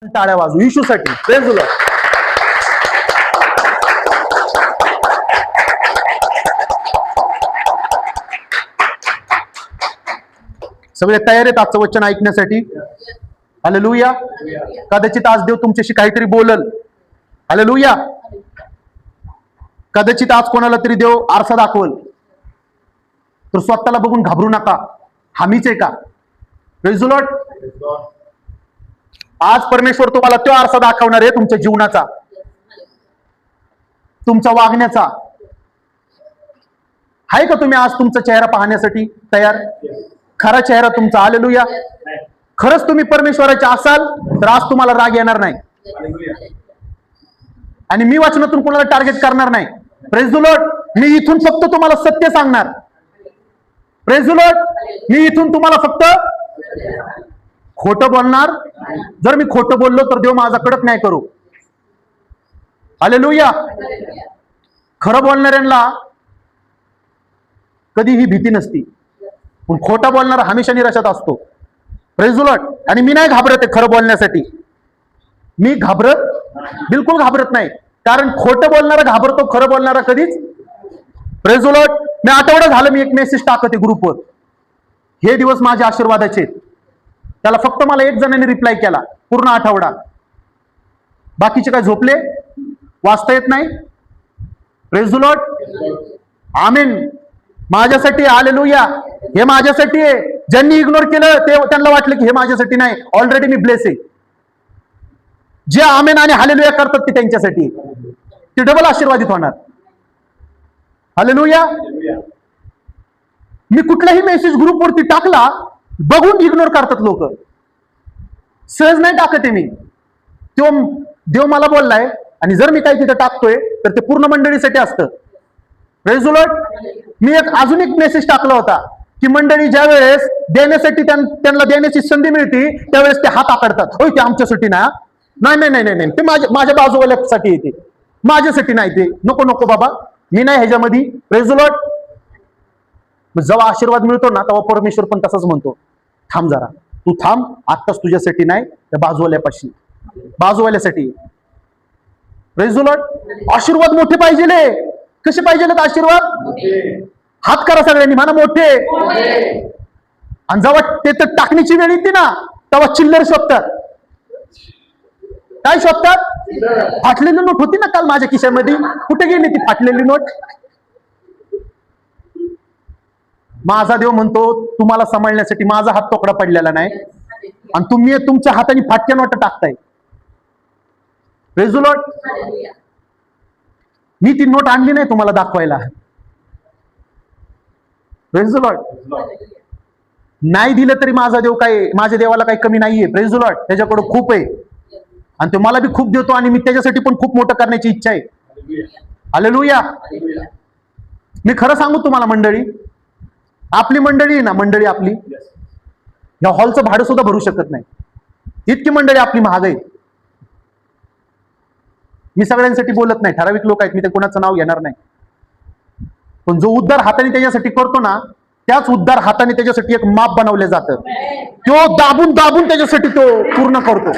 टाळ्या वाजू येशूसाठी. Praise the Lord. सगळे तयार आहेत आजचं वचन ऐकण्यासाठी? हालेलुया. कदाचित आज देव तुमच्याशी काहीतरी बोलल. हालेलुया. कदाचित आज कोणाला तरी देव आरसा दाखवल, तर स्वतःला बघून घाबरू नका. हामीच आहे का? Praise the Lord. आज परमेश्वर तुम्हाला तो आरसा दाखवणार आहे तुमच्या जीवनाचा, तुमचा वागण्याचा. आहे का तुम्ही आज तुमचा चेहरा पाहण्यासाठी तयार? खरा चेहरा तुमचा. हालेलुया. खरंच तुम्ही परमेश्वराचे असाल तर आज तुम्हाला राग येणार नाही. आणि मी वाचनातून कोणाला टार्गेट करणार नाही. Praise the Lord. मी इथून फक्त तुम्हाला सत्य सांगणार. Praise the Lord. मी इथून तुम्हाला फक्त खोटं बोलणार. जर मी खोटं बोललो तर देव माझा कडक नाही करू. हालेलुया. खरं बोलणाऱ्यांना कधी ही भीती नसती, पण खोटा बोलणारा हमेशा निराशात असतो. Praise the Lord. आणि मी नाही घाबरत आहे खरं बोलण्यासाठी. मी बिलकुल घाबरत नाही, कारण खोटं बोलणारा घाबरतो, खरं बोलणारा कधीच. Praise the Lord. मी आठवडा झालं मी एक मेसेज टाकत आहे ग्रुपवर. हे दिवस माझ्या आशीर्वादाचे. त्याला फक्त मला एक जणांनी रिप्लाय केला पूर्ण आठवडा. बाकीचे काय झोपले? वाचता येत नाही? Praise the Lord. आमेन. माझ्यासाठी. हालेलुया. हे माझ्यासाठी आहे. ज्यांनी इग्नोर केलं ते त्यांना वाटलं की हे माझ्यासाठी नाही. ऑलरेडी मी ब्लेस आहे. जे आमेन आणि हालेलुया करतात ते त्यांच्यासाठी, ते डबल आशीर्वादित होणार. हालेलुया. मी कुठलाही मेसेज ग्रुपवरती टाकला, बघून इग्नोर करतात लोक. सहज नाही टाकत आहे मी. तो देव मला बोललाय, आणि जर मी काही तिथे टाकतोय तर ते पूर्ण मंडळीसाठी असतं. Praise the Lord. मी अजून एक मेसेज टाकला होता की मंडळी ज्या वेळेस देण्यासाठी त्यांना देण्याची संधी मिळते त्यावेळेस ते हात आकडतात. होय, ते आमच्यासाठी नाही. नाही नाही नाही नाही, ते माझ्या बाजूवाल्यासाठी येते, माझ्यासाठी नाही. ते नको नको बाबा, मी नाही ह्याच्यामध्ये. Praise the Lord. जेव्हा आशीर्वाद मिळतो ना तेव्हा परमेश्वर पण तसंच म्हणतो, थांब जरा, तू थांब, आत्ताच तुझ्यासाठी नाही, त्या बाजूवाल्यासाठी. Praise the Lord. आशीर्वाद मोठे पाहिजे. कसे पाहिजेत आशीर्वाद? हात करा सगळ्यांनी, म्हणा मोठे. आणि जेव्हा ते तर टाकण्याची वेळ येते ना तेव्हा चिल्लर शोधतात. काय शोधतात? फाटलेली नोट होती ना काल माझ्या खिशामध्ये, कुठे गेली ती फाटलेली नोट? माझा देव म्हणतो तुम्हाला सांभाळण्यासाठी माझा हात तोकडा पडलेला नाही, आणि तुम्ही तुमच्या हाताने फाटक्या नोटा टाकताय. Praise the Lord. मी ती नोट आणली नाही तुम्हाला दाखवायला. Praise the Lord. नाही दिलं तरी माझ्या देवाला काही कमी नाहीये. Praise the Lord. त्याच्याकडे खूप आहे, आणि तो मला बी खूप देतो, आणि मी त्याच्यासाठी पण खूप मोठं करण्याची इच्छा आहे. हालेलुया. मी खरं सांगू तुम्हाला मंडळी, आपली मंडळी आहे ना, मंडळी आपली या हॉलचं भाडं सुद्धा भरू शकत नाही, इतकी मंडळी आपली महाग आहे. मी सगळ्यांसाठी बोलत नाही, ठराविक लोक आहेत, मी ते कोणाचं नाव घेणार नाही. पण जो उद्धार हाताने त्याच्यासाठी करतो ना, त्याच उद्धार हाताने त्याच्यासाठी एक माप बनवलं जातं. तो दाबून दाबून त्याच्यासाठी तो पूर्ण करतो.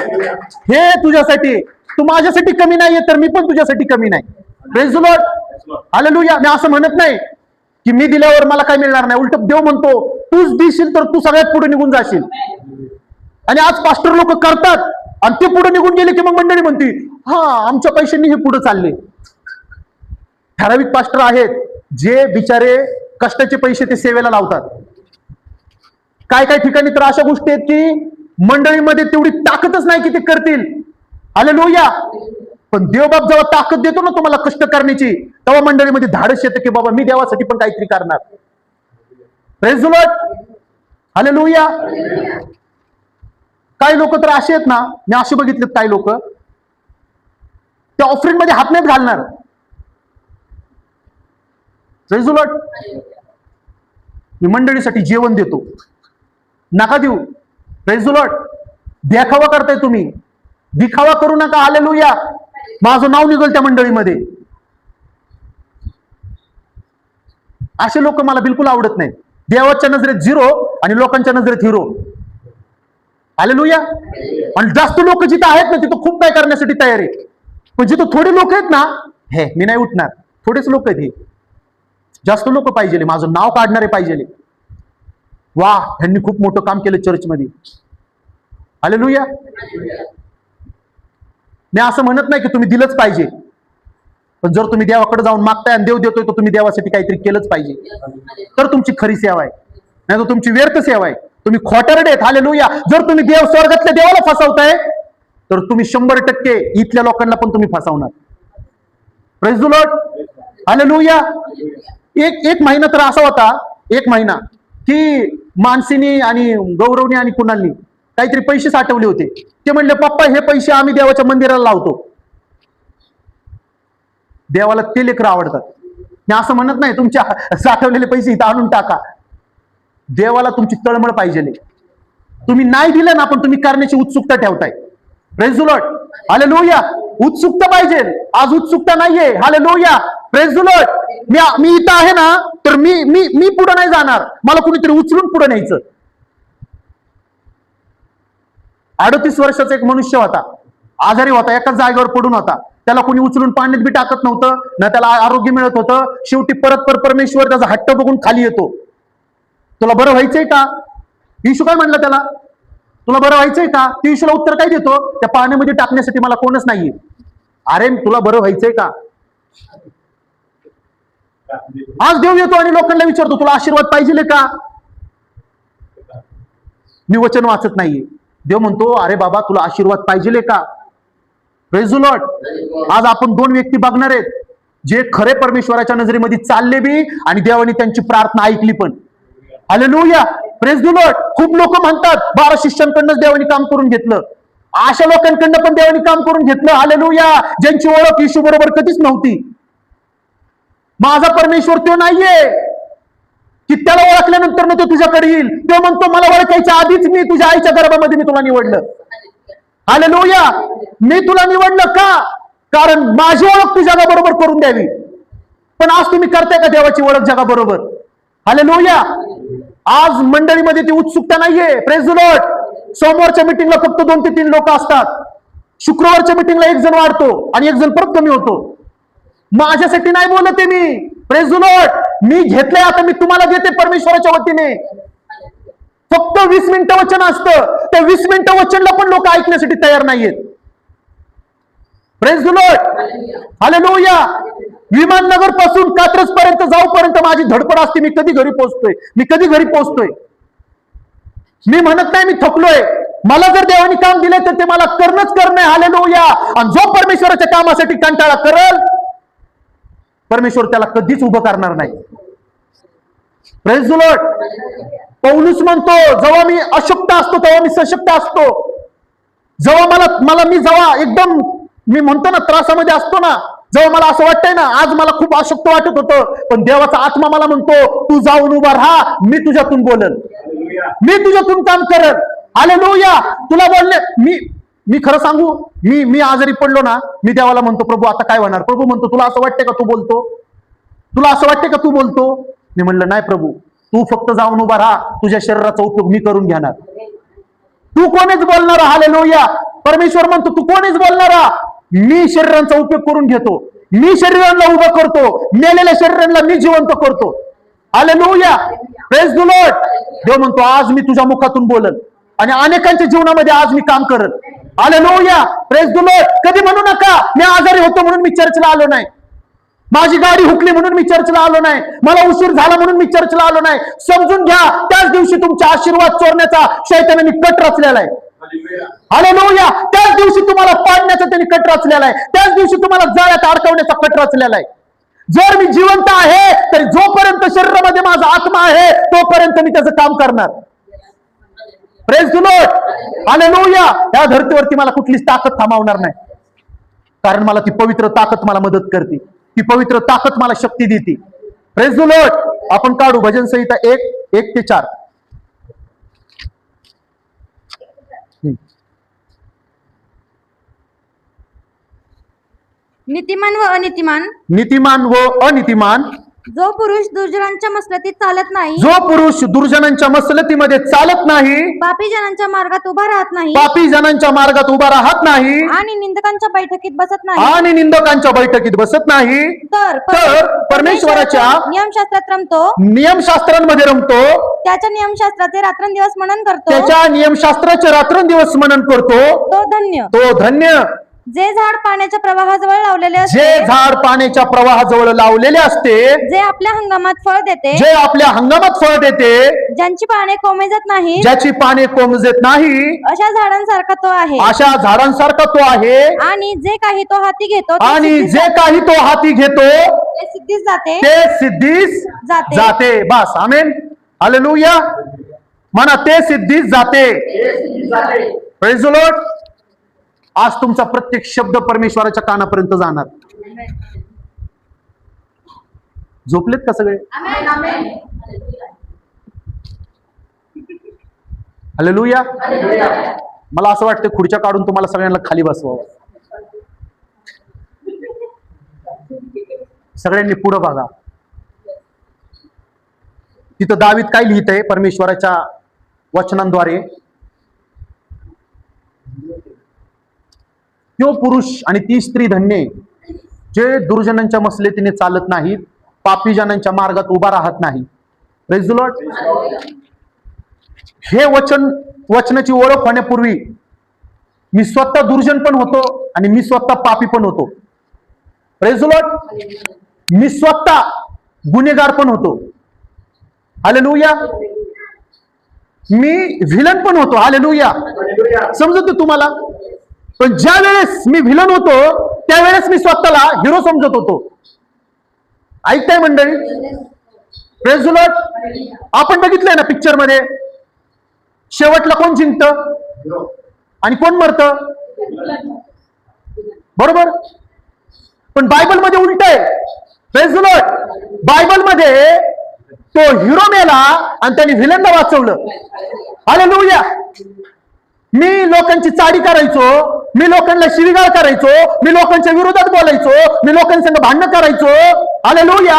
हे तुझ्यासाठी, तू माझ्यासाठी कमी नाहीये तर मी पण तुझ्यासाठी कमी नाही. Praise the Lord. हालेलुया. मी असं म्हणत नाही की मी दिल्यावर मला काय मिळणार नाही. उलट देव म्हणतो तूच देशील तर तू सगळ्यात पुढे निघून जाशील. आणि आज पास्टर लोक करतात, आणि ते पुढे निघून गेले की मग मंडळी म्हणते हा आमच्या पैशांनी हे पुढे चालले. ठराविक पास्टर आहेत जे बिचारे कष्टाचे पैसे ते सेवेला लावतात. काय काय ठिकाणी तर अशा गोष्टी आहेत की मंडळीमध्ये तेवढी ताकदच नाही की ते करतील. हालेलुया. पण देवबाप जेव्हा ताकद देतो ना तुम्हाला कष्ट करण्याची, तेव्हा मंडळीमध्ये धाडस येतं की बाबा मी देवासाठी पण काहीतरी करणार. Praise the Lord. हालेलुया. काही लोक तर असे आहेत ना, मी असे बघितलेत काही लोक, त्या ऑफरिंग मध्ये हात नाहीत घालणार. Praise the Lord. मी मंडळीसाठी जेवण देतो, नका देऊ. Praise the Lord. देखावा करताय तुम्ही, दिखावा करू नका. हालेलुया. माझं नाव निघेल त्या मंडळीमध्ये. असे लोक मला बिलकुल आवडत नाहीत. देवाच्या नजरेत झिरो आणि लोकांच्या नजरेत हिरो. हालेलुया. आणि जास्त लोक जिथं आहेत ना तिथं खूप काय करण्यासाठी तयार आहे. पण जिथं थोडे लोक आहेत ना, हे मी नाही उठणार, थोडेच लोक आहेत हे. जास्त लोक पाहिजे, माझं नाव काढणारे पाहिजे. वा, ह्यांनी खूप मोठं काम केलं चर्चमध्ये. हालेलुया. मी असं म्हणत नाही की तुम्ही दिलंच पाहिजे, पण जर तुम्ही देवाकडे जाऊन मागताय आणि देव देतोय तर तुम्ही देवासाठी काहीतरी केलंच पाहिजे, तर तुमची खरी सेवा आहे. नाही तर तुमची व्यर्थ सेवा आहे. तुम्ही खोटारडे आहेत. हालेलुया. जर तुम्ही देव स्वर्गातल्या देवाला फसवताय तर तुम्ही 100% इथल्या लोकांना पण तुम्ही फसवणार. Praise the Lord. हालेलुया. एक महिना तर असा होता, एक महिना की मानसीनी आणि गौरवनी आणि कुणालनी काहीतरी पैसे साठवले होते. ते म्हणले, पप्पा हे पैसे आम्ही देवाच्या मंदिराला लावतो. देवाला ते लेकरं आवडतात. मी असं म्हणत नाही तुमच्या साठवलेले पैसे इथं आणून टाका. देवाला तुमची तळमळ पाहिजे. तुम्ही नाही दिलं ना, पण तुम्ही करण्याची उत्सुकता ठेवताय. Praise the Lord. हालेलुया. उत्सुकता पाहिजे. आज उत्सुकता नाहीये. हालेलुया. Praise the Lord. मी इथं आहे ना, तर मी मी मी पुढे नाही जाणार, मला कुणीतरी उचलून पुढे न्यायचं. 38 वर्षाचा एक मनुष्य होता, आजारी होता, एकाच जागेवर पडून होता. त्याला कोणी उचलून पाण्यात बी टाकत नव्हतं ना, त्याला आरोग्य मिळत होतं. शेवटी परत परमेश्वर त्याचा हट्ट बघून खाली येतो. तुला बरं व्हायचंय का? येशू काय म्हणलं त्याला? तुला बरं व्हायचंय का? ते येशूला उत्तर काय देतो? त्या पाण्यामध्ये टाकण्यासाठी मला कोणच नाहीये. अरे तुला बरं व्हायचंय का? आज देव येतो आणि लोकांना विचारतो, तुला आशीर्वाद पाहिजे का? मी वचन वाचत नाहीये. देव म्हणतो, अरे बाबा तुला आशीर्वाद पाहिजे का? Praise the Lord. आज आपण दोन व्यक्ती बघणार आहेत, जे खरे परमेश्वराच्या नजरेमध्ये चालले बी आणि देवाने त्यांची प्रार्थना ऐकली पण. हालेलुया. Praise the Lord. खूप लोक म्हणतात 12 शिष्यांकडूनच देवाने काम करून घेतलं. अशा लोकांकडनं पण देवाने काम करून घेतलं. हालेलुया. ज्यांची ओळख येशू बरोबर कधीच नव्हती. माझा परमेश्वर तो नाहीये की त्याला ओळखल्यानंतर तो तुझ्याकडे येईल. तो म्हणतो, मला ओळखायच्या आधीच मी तुझ्या आईच्या गर्भामध्ये मी तुला निवडलं. हालेलुया. मी तुला निवडलं का? कारण माझी ओळख तू जगाबरोबर करून द्यावी. पण आज तुम्ही करताय का देवाची ओळख जगाबरोबर? हालेलुया. आज मंडळीमध्ये ती उत्सुकता नाहीये. Praise the Lord. सोमवारच्या मिटिंगला फक्त 2 ते 3 लोक असतात. शुक्रवारच्या मिटिंगला 1 जण वाढतो आणि 1 जण परत कमी होतो. माझ्यासाठी नाही बोलत आहे मी. Praise the Lord. मी घेतलंय, आता मी तुम्हाला देते परमेश्वराच्या वतीने. फक्त 20 मिनिटं वचन असतं. त्या 20 मिनिटं वचनला पण लोक ऐकण्यासाठी तयार नाहीयेत. Praise the Lord. Hallelujah. Viman Nagar पासून कात्रज पर्यंत जाऊपर्यंत माझी धडपड असते, मी कधी घरी पोहोचतोय, मी कधी घरी पोहोचतोय. मी म्हणत नाही मी थकलोय. मला जर देवाने काम दिले तर ते मला करणंच करणं. हालेलुया. आणि जो परमेश्वराच्या कामासाठी कंटाळा करल, परमेश्वर त्याला कधीच उभं करणार नाही. Praise the Lord. पौलुस म्हणतो, जेव्हा मी अशक्त असतो तेव्हा मी सशक्त असतो. जेव्हा एकदम मी म्हणतो ना त्रासामध्ये असतो ना, जेव्हा मला असं वाटतंय ना, आज मला खूप अशक्त वाटत होतं, पण देवाचा आत्मा मला म्हणतो, तू जाऊन उभा राहा, मी तुझ्यातून बोलल, मी तुझ्यातून काम करत. हालेलुया. तुला बोलले, मी खरं सांगू, मी आजारी पडलो ना, मी देवाला म्हणतो, प्रभू आता काय होणार? प्रभू म्हणतो, तुला असं वाटतंय का तू बोलतो? तुला असं वाटतंय का तू बोलतो? मी म्हणलं, नाही प्रभू, तू फक्त जाऊन उभा राहा, तुझ्या शरीराचा उपयोग मी करून घेणार. तू कोणीच बोलणार? हालेलुया. परमेश्वर म्हणतो, तू कोणीच बोलणारा? मी शरीरांचा उपयोग करून घेतो. मी शरीरांना उभं करतो. मेलेल्या शरीरांना मी जिवंत करतो. हालेलुया. Praise the Lord. देव म्हणतो, आज मी तुझ्या मुखातून बोलल आणि अनेकांच्या जीवनामध्ये आज मी काम करत. हालेलुया. Praise the Lord. कधी म्हणू नका मी आजारी होतो म्हणून मी चर्चला आलो नाही, माझी गाडी हुकली म्हणून मी चर्चला आलो नाही, मला उशीर झाला म्हणून मी चर्चला आलो नाही. समजून घ्या, त्याच दिवशी तुमचा आशीर्वाद चोरण्याचा शैतानाने कट रचलेला आहे. हालेलुया. त्याच दिवशी तुम्हाला पाडण्याचा त्यांनी कट रचलेला आहे. त्याच दिवशी तुम्हाला जाळ्यात अडकवण्याचा कट रचलेला आहे. जर मी जिवंत आहे तर जोपर्यंत शरीरामध्ये माझा आत्मा आहे तोपर्यंत मी त्याचं काम करणार. Praise the Lord. हालेलुया. त्या धर्तीवरती मला कुठलीच ताकद थांबवणार नाही, कारण मला ती पवित्र ताकद मला मदत करते. ती पवित्र ताकद मला शक्ती देते. Praise the Lord. आपण काढू भजन संहिता 1 ते 4. नीतिमान व अनितिमान, नीतिमान व अनितिमान जो पुरुष दुर्जनांच्या मसलतीत चालत नाही, जो पुरुष दुर्जनांच्या मसलतीमध्ये चालत नाही, पापी जनांच्या मार्गात उभा राहत नाही, पापी जनांच्या मार्गात उभा राहत नाही आणि निंदकांच्या बैठकीत बसत नाही, आणि निंदकांच्या बैठकीत बसत नाही, तर परमेश्वराच्या नियमशास्त्रात रमतो, नियमशास्त्रांमध्ये रमतो, त्याच्या नियमशास्त्राचे रात्रंदिवस मनन करतो, त्याच्या नियमशास्त्राचे रात्रंदिवस मनन करतो, तो धन्य. जे झाड पाण्याच्या प्रवाहाजवळ लावलेले जे असते, झाड पाण्याच्या प्रवाहाजवळ लावलेले असते, जे आपल्या हंगामात फळ देते, जे आपल्या हंगामात फळ देते, ज्यांची पाने कोमेजत नाही, ज्याची पाने कोमजत नाही, अशा झाडांसारखा तो आहे. अशा झाडांसारखा तो आहे. आणि जे काही तो हाती घेतो आणि जे काही तो हाती घेतो ते सिद्धीस जाते, ते सिद्धीस जाते. जाते. बस, आमेन, हालेलुया. म्हणा, ते सिद्धीस जाते. Praise the Lord. आज तुमचा प्रत्येक शब्द परमेश्वराच्या कानापर्यंत जाणार. झोपलेत का सगळे? हालेलुया. मला असं वाटतं खुर्च्या काढून तुम्हाला सगळ्यांना खाली बसवावं. सगळ्यांनी पुढे बघा. तिथं दावीद काय लिहित आहे परमेश्वराच्या वचनांद्वारे? तो पुरुष आणि ती स्त्री धन्य जे दुर्जनांच्या मसलतीने चालत नाहीत, पापी जनांच्या मार्गात उभा राहत नाही. Praise the Lord. हे वचनाची ओळख होण्यापूर्वी मी स्वतः दुर्जन पण होतो आणि मी स्वतः पापी पण होतो. Praise the Lord. मी स्वतः गुन्हेगार पण होतो. हालेलुया. मी व्हिलन पण होतो. हालेलुया. समजत तुम्हाला? पण ज्या वेळेस मी व्हिलन होतो त्यावेळेस मी स्वतःला हिरो समजत होतो. ऐकताय मंडळी? Praise the Lord. आपण बघितलंय ना पिक्चर मध्ये, शेवटला कोण जिंकतं आणि कोण मरतं? बरोबर. पण बायबल मध्ये उलट आहे. Praise the Lord. बायबल मध्ये तो हिरो मेला आणि त्यांनी व्हिलनला वाचवलं. हालेलुया. मी लोकांची चाडी करायचो, मी लोकांना शिवीगाळ करायचो, मी लोकांच्या विरोधात बोलायचो, मी लोकांसंग भांडण करायचो. हालेलुया.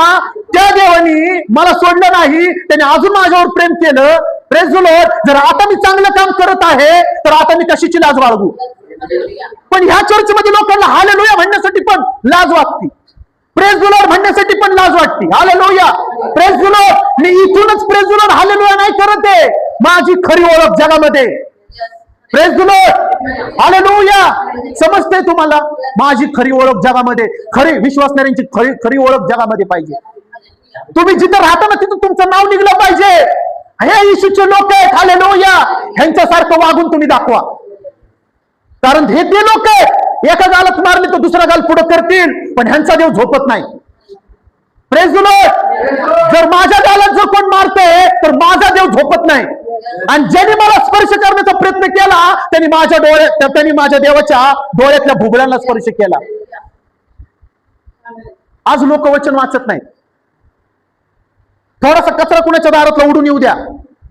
त्या देवानी मला सोडलं नाही, त्याने अजून माझ्यावर प्रेम केलं. Praise the Lord. जर आता मी चांगलं काम करत आहे तर आता मी कशाची लाज बाळगू? पण ह्या चर्चमध्ये लोकांना हालेलुया म्हणण्यासाठी पण लाज वाटते. प्रेज द लॉर्ड म्हणण्यासाठी पण लाज वाटते. हालेलुया. Praise the Lord. मी इथूनच प्रेज द लॉर्ड हालेलुया नाही करत आहे. माझी खरी ओळख जगामध्ये. Praise the Lord. हालेलुया. समजते तुम्हाला? माझी खरी ओळख जगामध्ये, खरी विश्वासणाऱ्यांची खरी ओळख जगामध्ये पाहिजे. तुम्ही जिथं राहता ना तिथं तुमचं नाव निघलं पाहिजे. हे येशूचे लोक आहेत. हालेलुया. ह्यांच्यासारखं वागून तुम्ही दाखवा. कारण हे ते लोक आहेत, एका गालात मारले तर दुसरा गाल पुढे करतील, पण ह्यांचा देव झोपत नाही. Praise the Lord. जर माझ्या गालात जर कोण मारतंय तर माझा देव झोपत नाही. आणि ज्यांनी मला स्पर्श करण्याचा प्रयत्न केला त्यांनी माझ्या देवाच्या डोळ्यातल्या भुगळ्यांना स्पर्श केला. आज लोक वचन वाचत नाहीत. थोडासा कचरा कुणाच्या दारातला उडून येऊ द्या,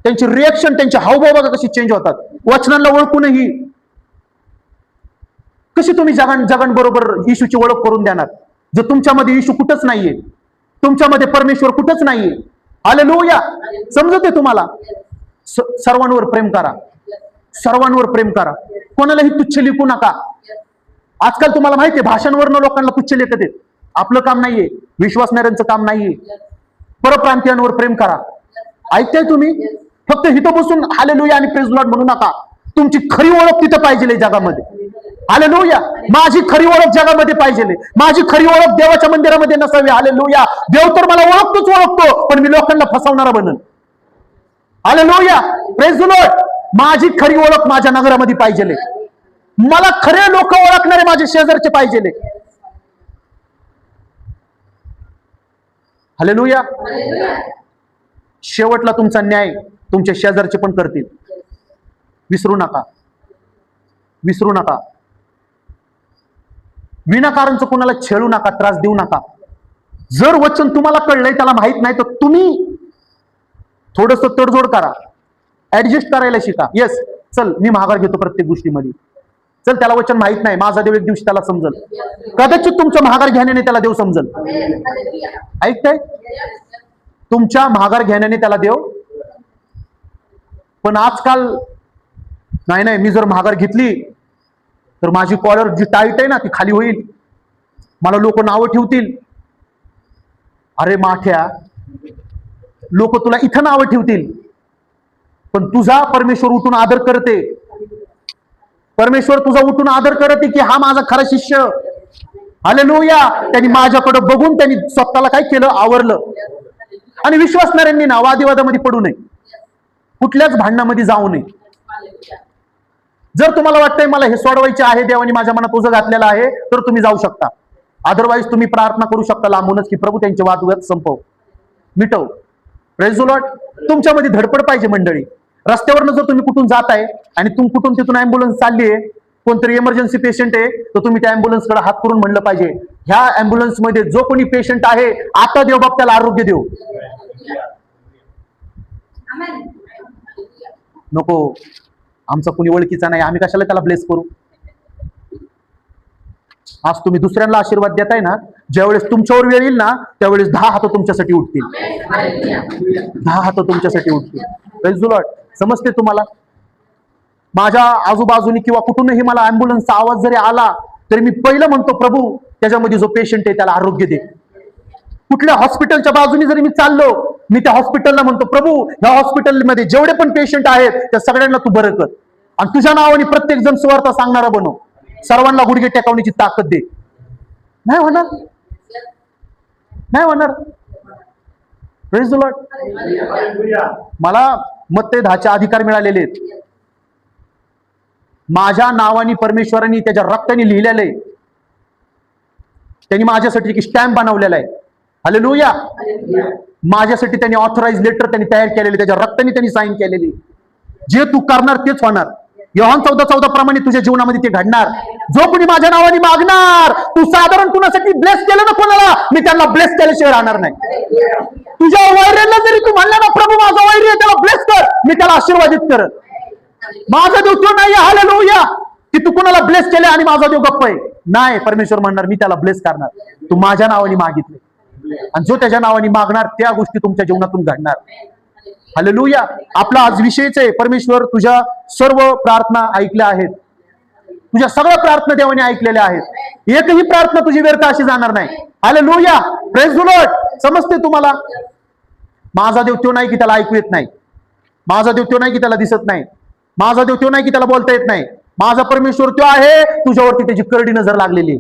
त्यांची रिएक्शन, त्यांचे हावभाव बघा कशी चेंज होतात. वचनांना ओळखूनही कशी तुम्ही जगांबरोबर येशूची ओळख करून देणार जर तुमच्यामध्ये येशू कुठंच नाहीये, तुमच्यामध्ये परमेश्वर कुठंच नाहीये? हालेलुया. समजते तुम्हाला? सर्वांवर प्रेम करा. सर्वांवर प्रेम करा. कोणालाही तुच्छ लिखू नका. आजकाल तुम्हाला माहितीये भाषांवरनं लोकांना तुच्छ लेखत आहेत. आपलं काम नाहीये, विश्वासणाऱ्यांचं काम नाहीये. परप्रांतीयांवर प्रेम करा. ऐकताय तुम्ही? फक्त इथं बसून हालेलुया आणि प्रेज लॉर्ड म्हणू नका. तुमची खरी ओळख तिथं पाहिजे जगामध्ये. हालेलुया. माझी खरी ओळख जगामध्ये पाहिजे. माझी खरी ओळख देवाच्या मंदिरामध्ये नसावी. हालेलुया. देव तर मला ओळखतो, पण मी लोकांना फसवणारा बनन. हालेलुया. Praise the Lord. माझी खरी ओळख माझ्या नगरामध्ये पाहिजे. मला खरे लोक ओळखणारे माझे शेजारचे पाहिजे. हालेलुया. शेवटला तुमचा न्याय तुमच्या शेजारचे पण करतील. विसरू नका. विसरू नका. विनाकारणचं कोणाला छेडू नका, त्रास देऊ नका. जर वचन तुम्हाला कळलंय, त्याला माहित नाही, तर तुम्ही थोडस तडजोड करा, ऍडजस्ट करायला शिका. येस, चल मी माघार घेतो प्रत्येक गोष्टीमध्ये. चल त्याला वचन माहित नाही, माझा देव एक दिवशी त्याला समजल. कदाचित तुमच्या महागार घेण्याने त्याला देव समजल. ऐकताय? तुमच्या महागार घेण्याने त्याला देव. पण आजकाल नाही, मी जर महागार घेतली तर माझी कॉलर जी टाईट आहे ना ती खाली होईल, मला लोक नावं ठेवतील. अरे माठ्या, लोक तुला इथं नावं ठेवतील, पण तुझा परमेश्वर उठून आदर करते. परमेश्वर तुझा उठून आदर करते की हा माझा खरा शिष्य. हालेलुया. त्यांनी माझ्याकडे बघून त्यांनी स्वतःला काय केलं, आवरलं. आणि विश्वासणाऱ्यांनी ना वादविवादामध्ये पडू नये, कुठल्याच भांडणामध्ये जाऊ नये. जर तुम्हाला वाटतंय मला हे सोडवायचे आहे, देवाने माझ्या मनात ओझं घातलेलं आहे, तर तुम्ही जाऊ शकता. अदरवाईज तुम्ही प्रार्थना करू शकता लांबूनच की प्रभू त्यांचे वादविवाद संपव, मिटव. Praise the Lord. तुमच्यामध्ये धडपड पाहिजे मंडळी. रस्त्यावरनं जर तुम्ही कुठून जाताय आणि कुठून तिथून अँब्युलन्स चालली आहे, कोणतरी इमर्जन्सी पेशंट आहे, तर तुम्ही त्या अँब्युलन्सकडे हात करून म्हणलं पाहिजे, ह्या अँब्युलन्स मध्ये जो कोणी पेशंट आहे आता देव बाप त्याला आरोग्य देऊ. नको, आमचा कुणी ओळखीचा नाही, आम्ही कशाला त्याला ब्लेस करू. आज तुम्ही दुसऱ्यांना आशीर्वाद देताय ना, ज्यावेळेस तुमच्यावर वेळ येईल ना त्यावेळेस 10 हात तुमच्यासाठी उठतील. 10 हात तुमच्यासाठी उठतील. Praise the Lord. समजते तुम्हाला? माझ्या आजूबाजूनी किंवा कुठूनही मला अँब्युलन्सचा आवाज जरी आला तरी मी पहिलं म्हणतो, प्रभू त्याच्यामध्ये जो पेशंट आहे त्याला आरोग्य दे. कुठल्या हॉस्पिटलच्या बाजूनी जरी मी चाललो, मी त्या हॉस्पिटलला म्हणतो, प्रभू ह्या हॉस्पिटलमध्ये जेवढे पण पेशंट आहेत त्या सगळ्यांना तू बरं कर, आणि तुझ्या नावाने प्रत्येक जण सुवार्ता सांगणारा बनव. सर्वांना गुडघे टेकवण्याची ताकद दे. नाही होणार, नाही होणार. Praise the Lord. मला मत्ते 10चे अधिकार मिळालेले आहेत. माझ्या नावाने परमेश्वरांनी त्याच्या रक्ताने लिहिलेलं आहे. त्यांनी माझ्यासाठी एक स्टॅम्प बनवलेला आहे. हालेलुया. माझ्यासाठी त्यांनी ऑथराइज लेटर त्यांनी तयार केलेले, त्याच्या रक्ताने त्यांनी साईन केलेली. जे तू करणार तेच होणार. योहान 14:14 प्रमाणे तुझ्या जीवनामध्ये ते घडणार. जो कोणी माझ्या नावाने मागणार, तू साधारण कुणासाठी ब्लेस केलं ना कोणाला, मी त्यांना ब्लेस केल्याशिवाय राहणार नाही. तुझ्या वैऱ्यांना जरी तू म्हणला ना, प्रभू माझा वैरी आहे त्याला ब्लेस कर, मी त्याला आशीर्वादित कर. माझा देव तो नाही. हालेलुया. की तू कोणाला ब्लेस केले आणि माझा देव गप्प आहे. नाही, परमेश्वर म्हणणार मी त्याला ब्लेस करणार. तू माझ्या नावाने मागितले, आणि जो त्याच्या नावाने मागणार त्या गोष्टी तुमच्या जीवनातून घडणार. हालेलुया. आपला आज विषयच आहे, परमेश्वर तुझ्या सर्व प्रार्थना ऐकल्या आहेत. तुझ्या सगळ्या प्रार्थना देवाने ऐकलेल्या आहेत. एकही प्रार्थना तुझी व्यर्थ अशी जाणार नाही. हालेलुया. Praise the Lord. समजते तुम्हाला? माझा देव तो नाही की त्याला ऐकू येत नाही. माझा देव तो नाही की त्याला दिसत नाही. माझा देव तो नाही की त्याला बोलता येत नाही. माझा परमेश्वर तो आहे तुझ्यावरती त्याची करडी नजर लागलेली.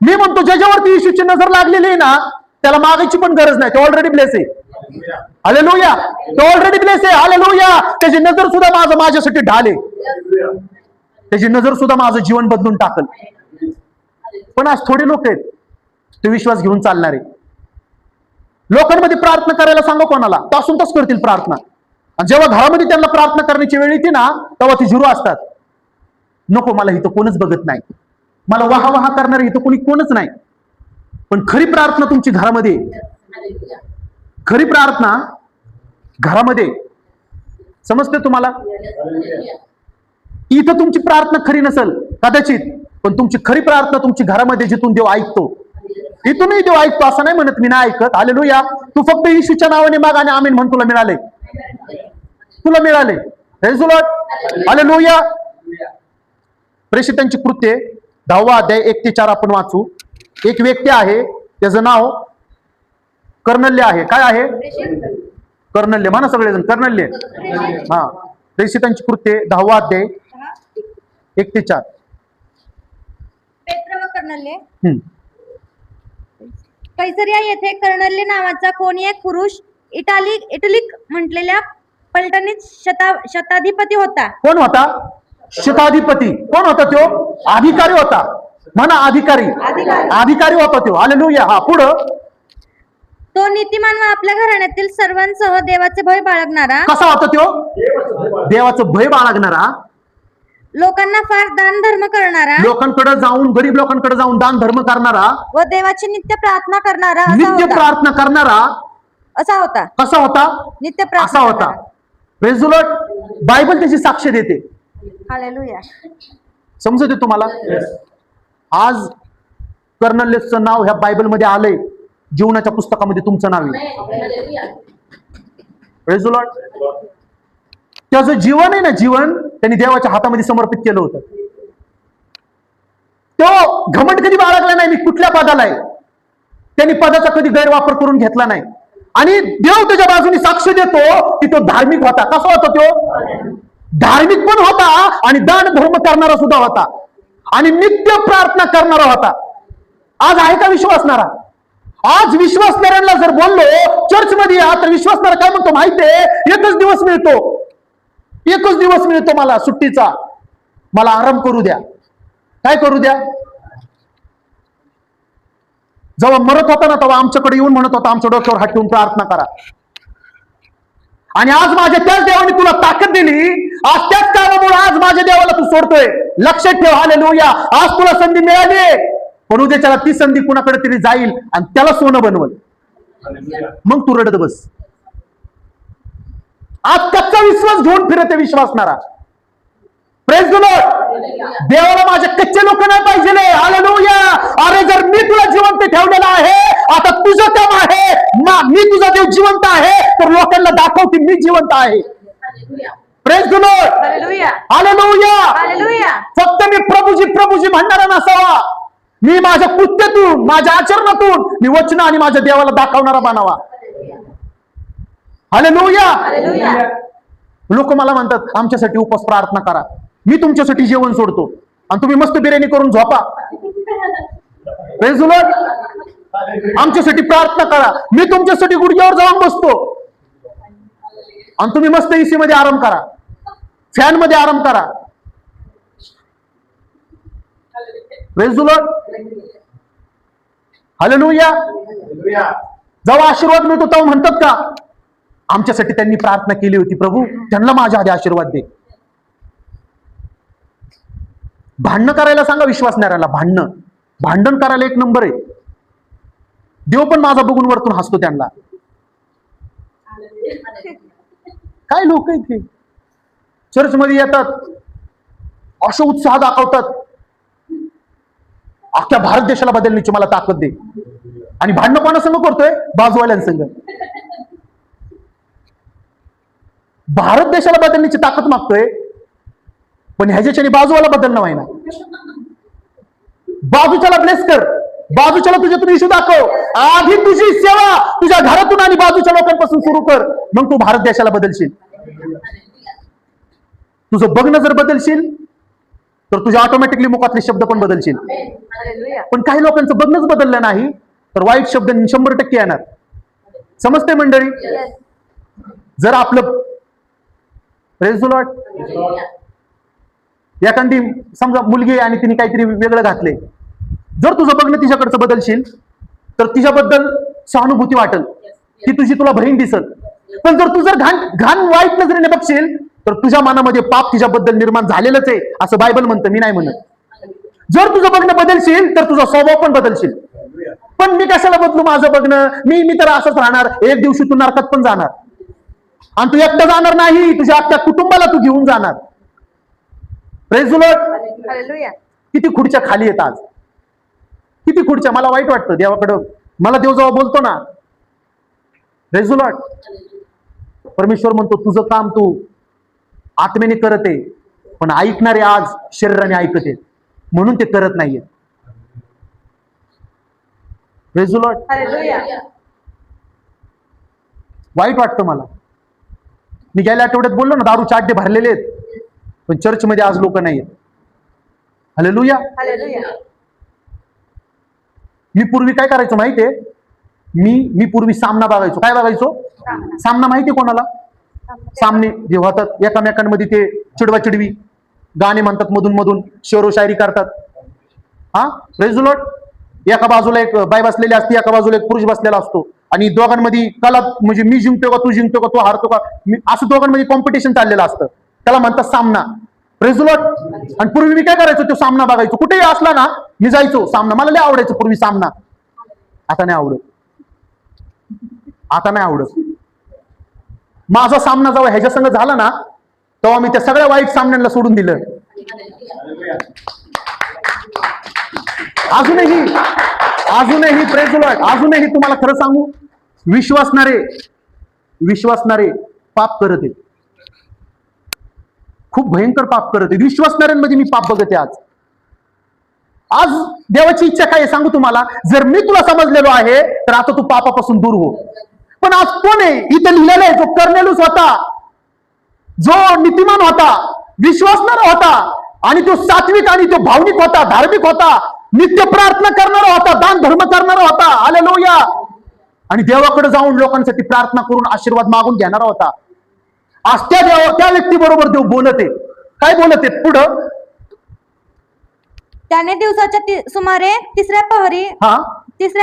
मी म्हणतो ज्याच्यावरती येशूची नजर लागलेली आहे ना, त्याला मागायची पण गरज नाही. तो ऑलरेडी ब्लेस आहे. हालेलुया. तो ऑलरेडी ब्लेस आहे. हालेलुया. त्याची नजर सुद्धा माझ्यासाठी ढाले. त्याची नजर सुद्धा माझं जीवन बदलून टाकल. पण आज थोडे लोक आहेत ते विश्वास घेऊन चालणारे. लोकांमध्ये प्रार्थना करायला सांगा कोणाला, तासून तास करतील प्रार्थना, आणि जेव्हा घरामध्ये त्यांना प्रार्थना करण्याची वेळ येते ना तेव्हा ती झिरो असतात. नको, मला इथं कोणच बघत नाही, मला वाहा वाहा करणारे इथं कोणच नाही. पण खरी प्रार्थना तुमची घरामध्ये, खरी प्रार्थना घरामध्ये. समजते तुम्हाला? इथं तुमची प्रार्थना खरी नसेल कदाचित, पण तुमची खरी प्रार्थना तुमची घरामध्ये, जिथून देव ऐकतो. इथूनही देव ऐकतो असं नाही म्हणत मी नाही ऐकत. हालेलुया. तू फक्त येशूच्या नावाने माग आणि आमीन म्हण, तुला मिळाले, तुला मिळाले. Praise the Lord. हालेलुया. प्रेषितांची कृत्ये 10वा अध्याय 1 ते 4 आपण वाचू. एक व्यक्ती आहे, त्याचं नाव कर्नल्य आहे. काय आहे? कर्नल्य. म्हणा सगळेजण कर्नल्य. हा. प्रेषितांची कृत्ये 10वा अध्याय 1 ते 4. पेत्र व कर्नल्य. कैसरिया येथे कर्नल्य नावाचा कोणी एक पुरुष इटलिक म्हटलेल्या पलटणीत शताधिपती होता. कोण होता? शताधिपती. कोण होता तो? अधिकारी होता. म्हणा अधिकारी. अधिकारी होता तो. हालेलुया. हा. पुढं. तो नीतिमान व आपल्या घराण्यातील सर्वांसह देवाचे भय बाळगणारा. कसा होता तो? देवाचं भय बाळगणारा. लोकांना फार दान धर्म करणारा. लोकांकडे जाऊन, गरीब लोकांकडे जाऊन दान धर्म करणारा व देवाची नित्य प्रार्थना करणारा. नित्य प्रार्थना करणारा असा होता. कसा होता? नित्य असा प्रार्थना होता. Praise the Lord. बायबल त्याची साक्ष देते. हालेलुया. समजते तुम्हाला? आज कर्नलेसचं नाव ह्या बायबलमध्ये आलंय, जीवनाच्या पुस्तकामध्ये तुमचं नाव आहे. Praise the Lord. त्याचं जीवन आहे ना, जीवन त्यांनी देवाच्या हातामध्ये समर्पित केलं होतं. तो घमंड कधी बाळगला नाही, मी कुठल्या पदाला आहे. त्यांनी पदाचा कधी गैरवापर करून घेतला नाही. आणि देव त्याच्या बाजूने साक्ष देतो की तो धार्मिक होता. कसा होता तो? धार्मिक पण होता आणि दान धर्म करणारा सुद्धा होता आणि नित्य प्रार्थना करणारा होता. आज आहे का विश्वासणारा? आज विश्वासणाऱ्यांना जर बोललो चर्च मध्ये या, तर विश्वासणारा काय म्हणतो माहितीये? एकच दिवस मिळतो, एकच दिवस मिळतो मला सुट्टीचा, मला आराम करू द्या. काय करू द्या? जेव्हा मरत होता ना, तेव्हा आमच्याकडे येऊन म्हणत होता, आमच्या डोक्यावर हात ठेवून प्रार्थना करा. आणि आज माझ्या त्याच देवाने तुला ताकद दिली. आज त्याच कामामुळे आज माझ्या देवाला तू सोडतोय. लक्षात ठेव, हालेलुया. आज तुला संधी मिळाली, पण उद्याच्याला ती संधी कुणाकडे तरी जाईल आणि त्याला सोनं बनवल, मग तू रडत बस. आज कच्चा विश्वास घेऊन फिरते विश्वासणारा. Praise the Lord. देवाला माझे कच्चे लोक नाही पाहिजे. हालेलुया. अरे जर मी तुला जिवंत ठेवलेला आहे, आता तुझं काम आहे, मी तुझा देव जिवंत आहे, तर लोकांना दाखव की मी जिवंत आहे. Praise the Lord. हालेलुया. फक्त मी प्रभूजी प्रभूजी म्हणणारा नसावा, मी माझ्या कृत्यातून, माझ्या आचरणातून मी वचन आणि माझ्या देवाला दाखवणारा बनावा. हालेलुया. लोक मला म्हणतात आमच्यासाठी उपवास प्रार्थना करा. मी तुमच्यासाठी जेवण सोडतो आणि तुम्ही मस्त बिर्याणी करून झोपा. Praise the Lord. आमच्यासाठी प्रार्थना करा. मी तुमच्यासाठी गुडघ्यावर जाऊन बसतो आणि तुम्ही मस्त एसी मध्ये आराम करा, फॅन मध्ये आराम करा. Praise the Lord. हालेलुया. जेव्हा आशीर्वाद मिळतो तेव्हा म्हणतात का आमच्यासाठी त्यांनी प्रार्थना केली होती, प्रभू त्यांना माझ्या आधी आशीर्वाद दे. भांडणं करायला सांगा विश्वासणाऱ्याला. भांडण करायला एक नंबर आहे. देव पण माझा बघून वरतून हसतो त्यांना. काय लोक आहेत ते चर्च मध्ये येतात, अशा उत्साह दाखवतात, अख्ख्या भारत देशाला बदलण्याची मला ताकद दे. आणि भांडणं कोणासंग करतोय? बाजूवाल्यांसंग. भारत देशाला बदलण्याची ताकद मागतोय, पण ह्याच्याने बाजूवाला बदलणं व्हायना. बाजूच्याला ब्लेस कर, बाजूच्याला तुझ्यातून इशू दाखव. आधी तुझी सेवा तुझ्या घरातून आणि बाजूच्या लोकांपासून सुरू कर, मग तू भारत देशाला बदलशील. तुझं बघणं जर बदलशील तर तुझ्या ऑटोमॅटिकली मुखातले शब्द पण बदलशील. पण काही लोकांचं बघणंच बदललं नाही तर वाईट शब्द 100% येणार. समजते मंडळी? जर आपलं प्रेज द लॉर्ड. एखादी समजा मुलगी आहे आणि तिने काहीतरी वेगळं घातले, जर तुझं बघणं तिच्याकडचं बदलशील तर तिच्याबद्दल सहानुभूती वाटेल, ती तुझी तुला बहीण दिसल. पण जर तू जर घाण वाईट नजरेने बघशील तर तुझ्या मनामध्ये पाप तिच्याबद्दल निर्माण झालेलंच आहे, असं बायबल म्हणतं, मी नाही म्हणत. जर तुझं बघणं बदलशील तर तुझा स्वभाव पण बदलशील. पण मी कशाला बदलू माझं बघणं? मी तर असंच राहणार. एक दिवशी तू नरकात पण जाणार आणि तू एकटा जाणार नाही, तुझ्या अख्ख्या कुटुंबाला तू घेऊन जाणार. Praise the Lord. किती खुर्च्या खाली आहेत आज, किती खुर्च्या. मला वाईट वाटतं देवाकडं. मला देव जेव्हा बोलतो ना, प्रेज द लॉर्ड, परमेश्वर म्हणतो तुझं काम तू आत्मेने करत आहे, पण ऐकणारे आज शरीराने ऐकत आहेत म्हणून ते करत नाहीये. Praise the Lord. वाईट वाटतं मला. मी गेल्या आठवड्यात बोललो ना, दारूचे अड्डे भरलेले आहेत, पण चर्चमध्ये आज लोक नाही आहेत. हालेलुया. मी पूर्वी काय करायचो माहितीये? मी पूर्वी सामना बघायचो. काय बघायचो? सामना. माहितीये कोणाला? सामने जे होतात एकामेकांमध्ये, ते चिडवा चिडवी गाणे म्हणतात, मधून मधून शेरो शायरी करतात. हा, प्रेज द लॉर्ड. एका बाजूला एक बाई बसलेली असते, एका बाजूला एक पुरुष बसलेला असतो आणि दोघांमध्ये कला, म्हणजे मी जिंकतो का तू जिंकतो का, तू हारतो का, असं दोघांमध्ये कॉम्पिटिशन चाललेलं असतं. त्याला म्हणतात सामना. Praise the Lord. आणि पूर्वी मी काय करायचो? तो सामना बघायचो. कुठेही असला ना मी जायचो सामना. मला लय आवडायचं पूर्वी सामना. आता नाही आवडत. आता नाही आवडत. माझा सामना जेव्हा ह्याच्या संग झाला ना, तेव्हा मी त्या सगळ्या वाईट सामन्यांना सोडून दिलं अजूनही प्रेज लॉर्ड, अजूनही तुम्हाला खरं सांगू, विश्वासणारे पाप करत आहेत, खूप भयंकर पाप करत आहेत. विश्वासणाऱ्यांमध्ये मी पाप बघते आज देवाची इच्छा काय आहे सांगू तुम्हाला, जर मी तुला समजलेलो आहे तर आता तू पापापासून दूर हो. पण आज कोण आहे इथं लिहिलेलं आहे, जो कर्नेलुस होता, जो नीतिमान होता, विश्वासणारा होता, आणि तो सात्विक आणि तो भावनिक होता, धार्मिक होता, नित्य प्रार्थना करणारा होता, दान धर्म करणारा होता, हालेलुया, आणि देवाकडे जाऊन लोकांसाठी प्रार्थना करून आशीर्वाद मागून घेणारा होता. आज त्या व्यक्ती बरोबर देव बोलत आहे. काय बोलत आहे पुढं? त्याने दिवसाच्या सुमारे तिसऱ्या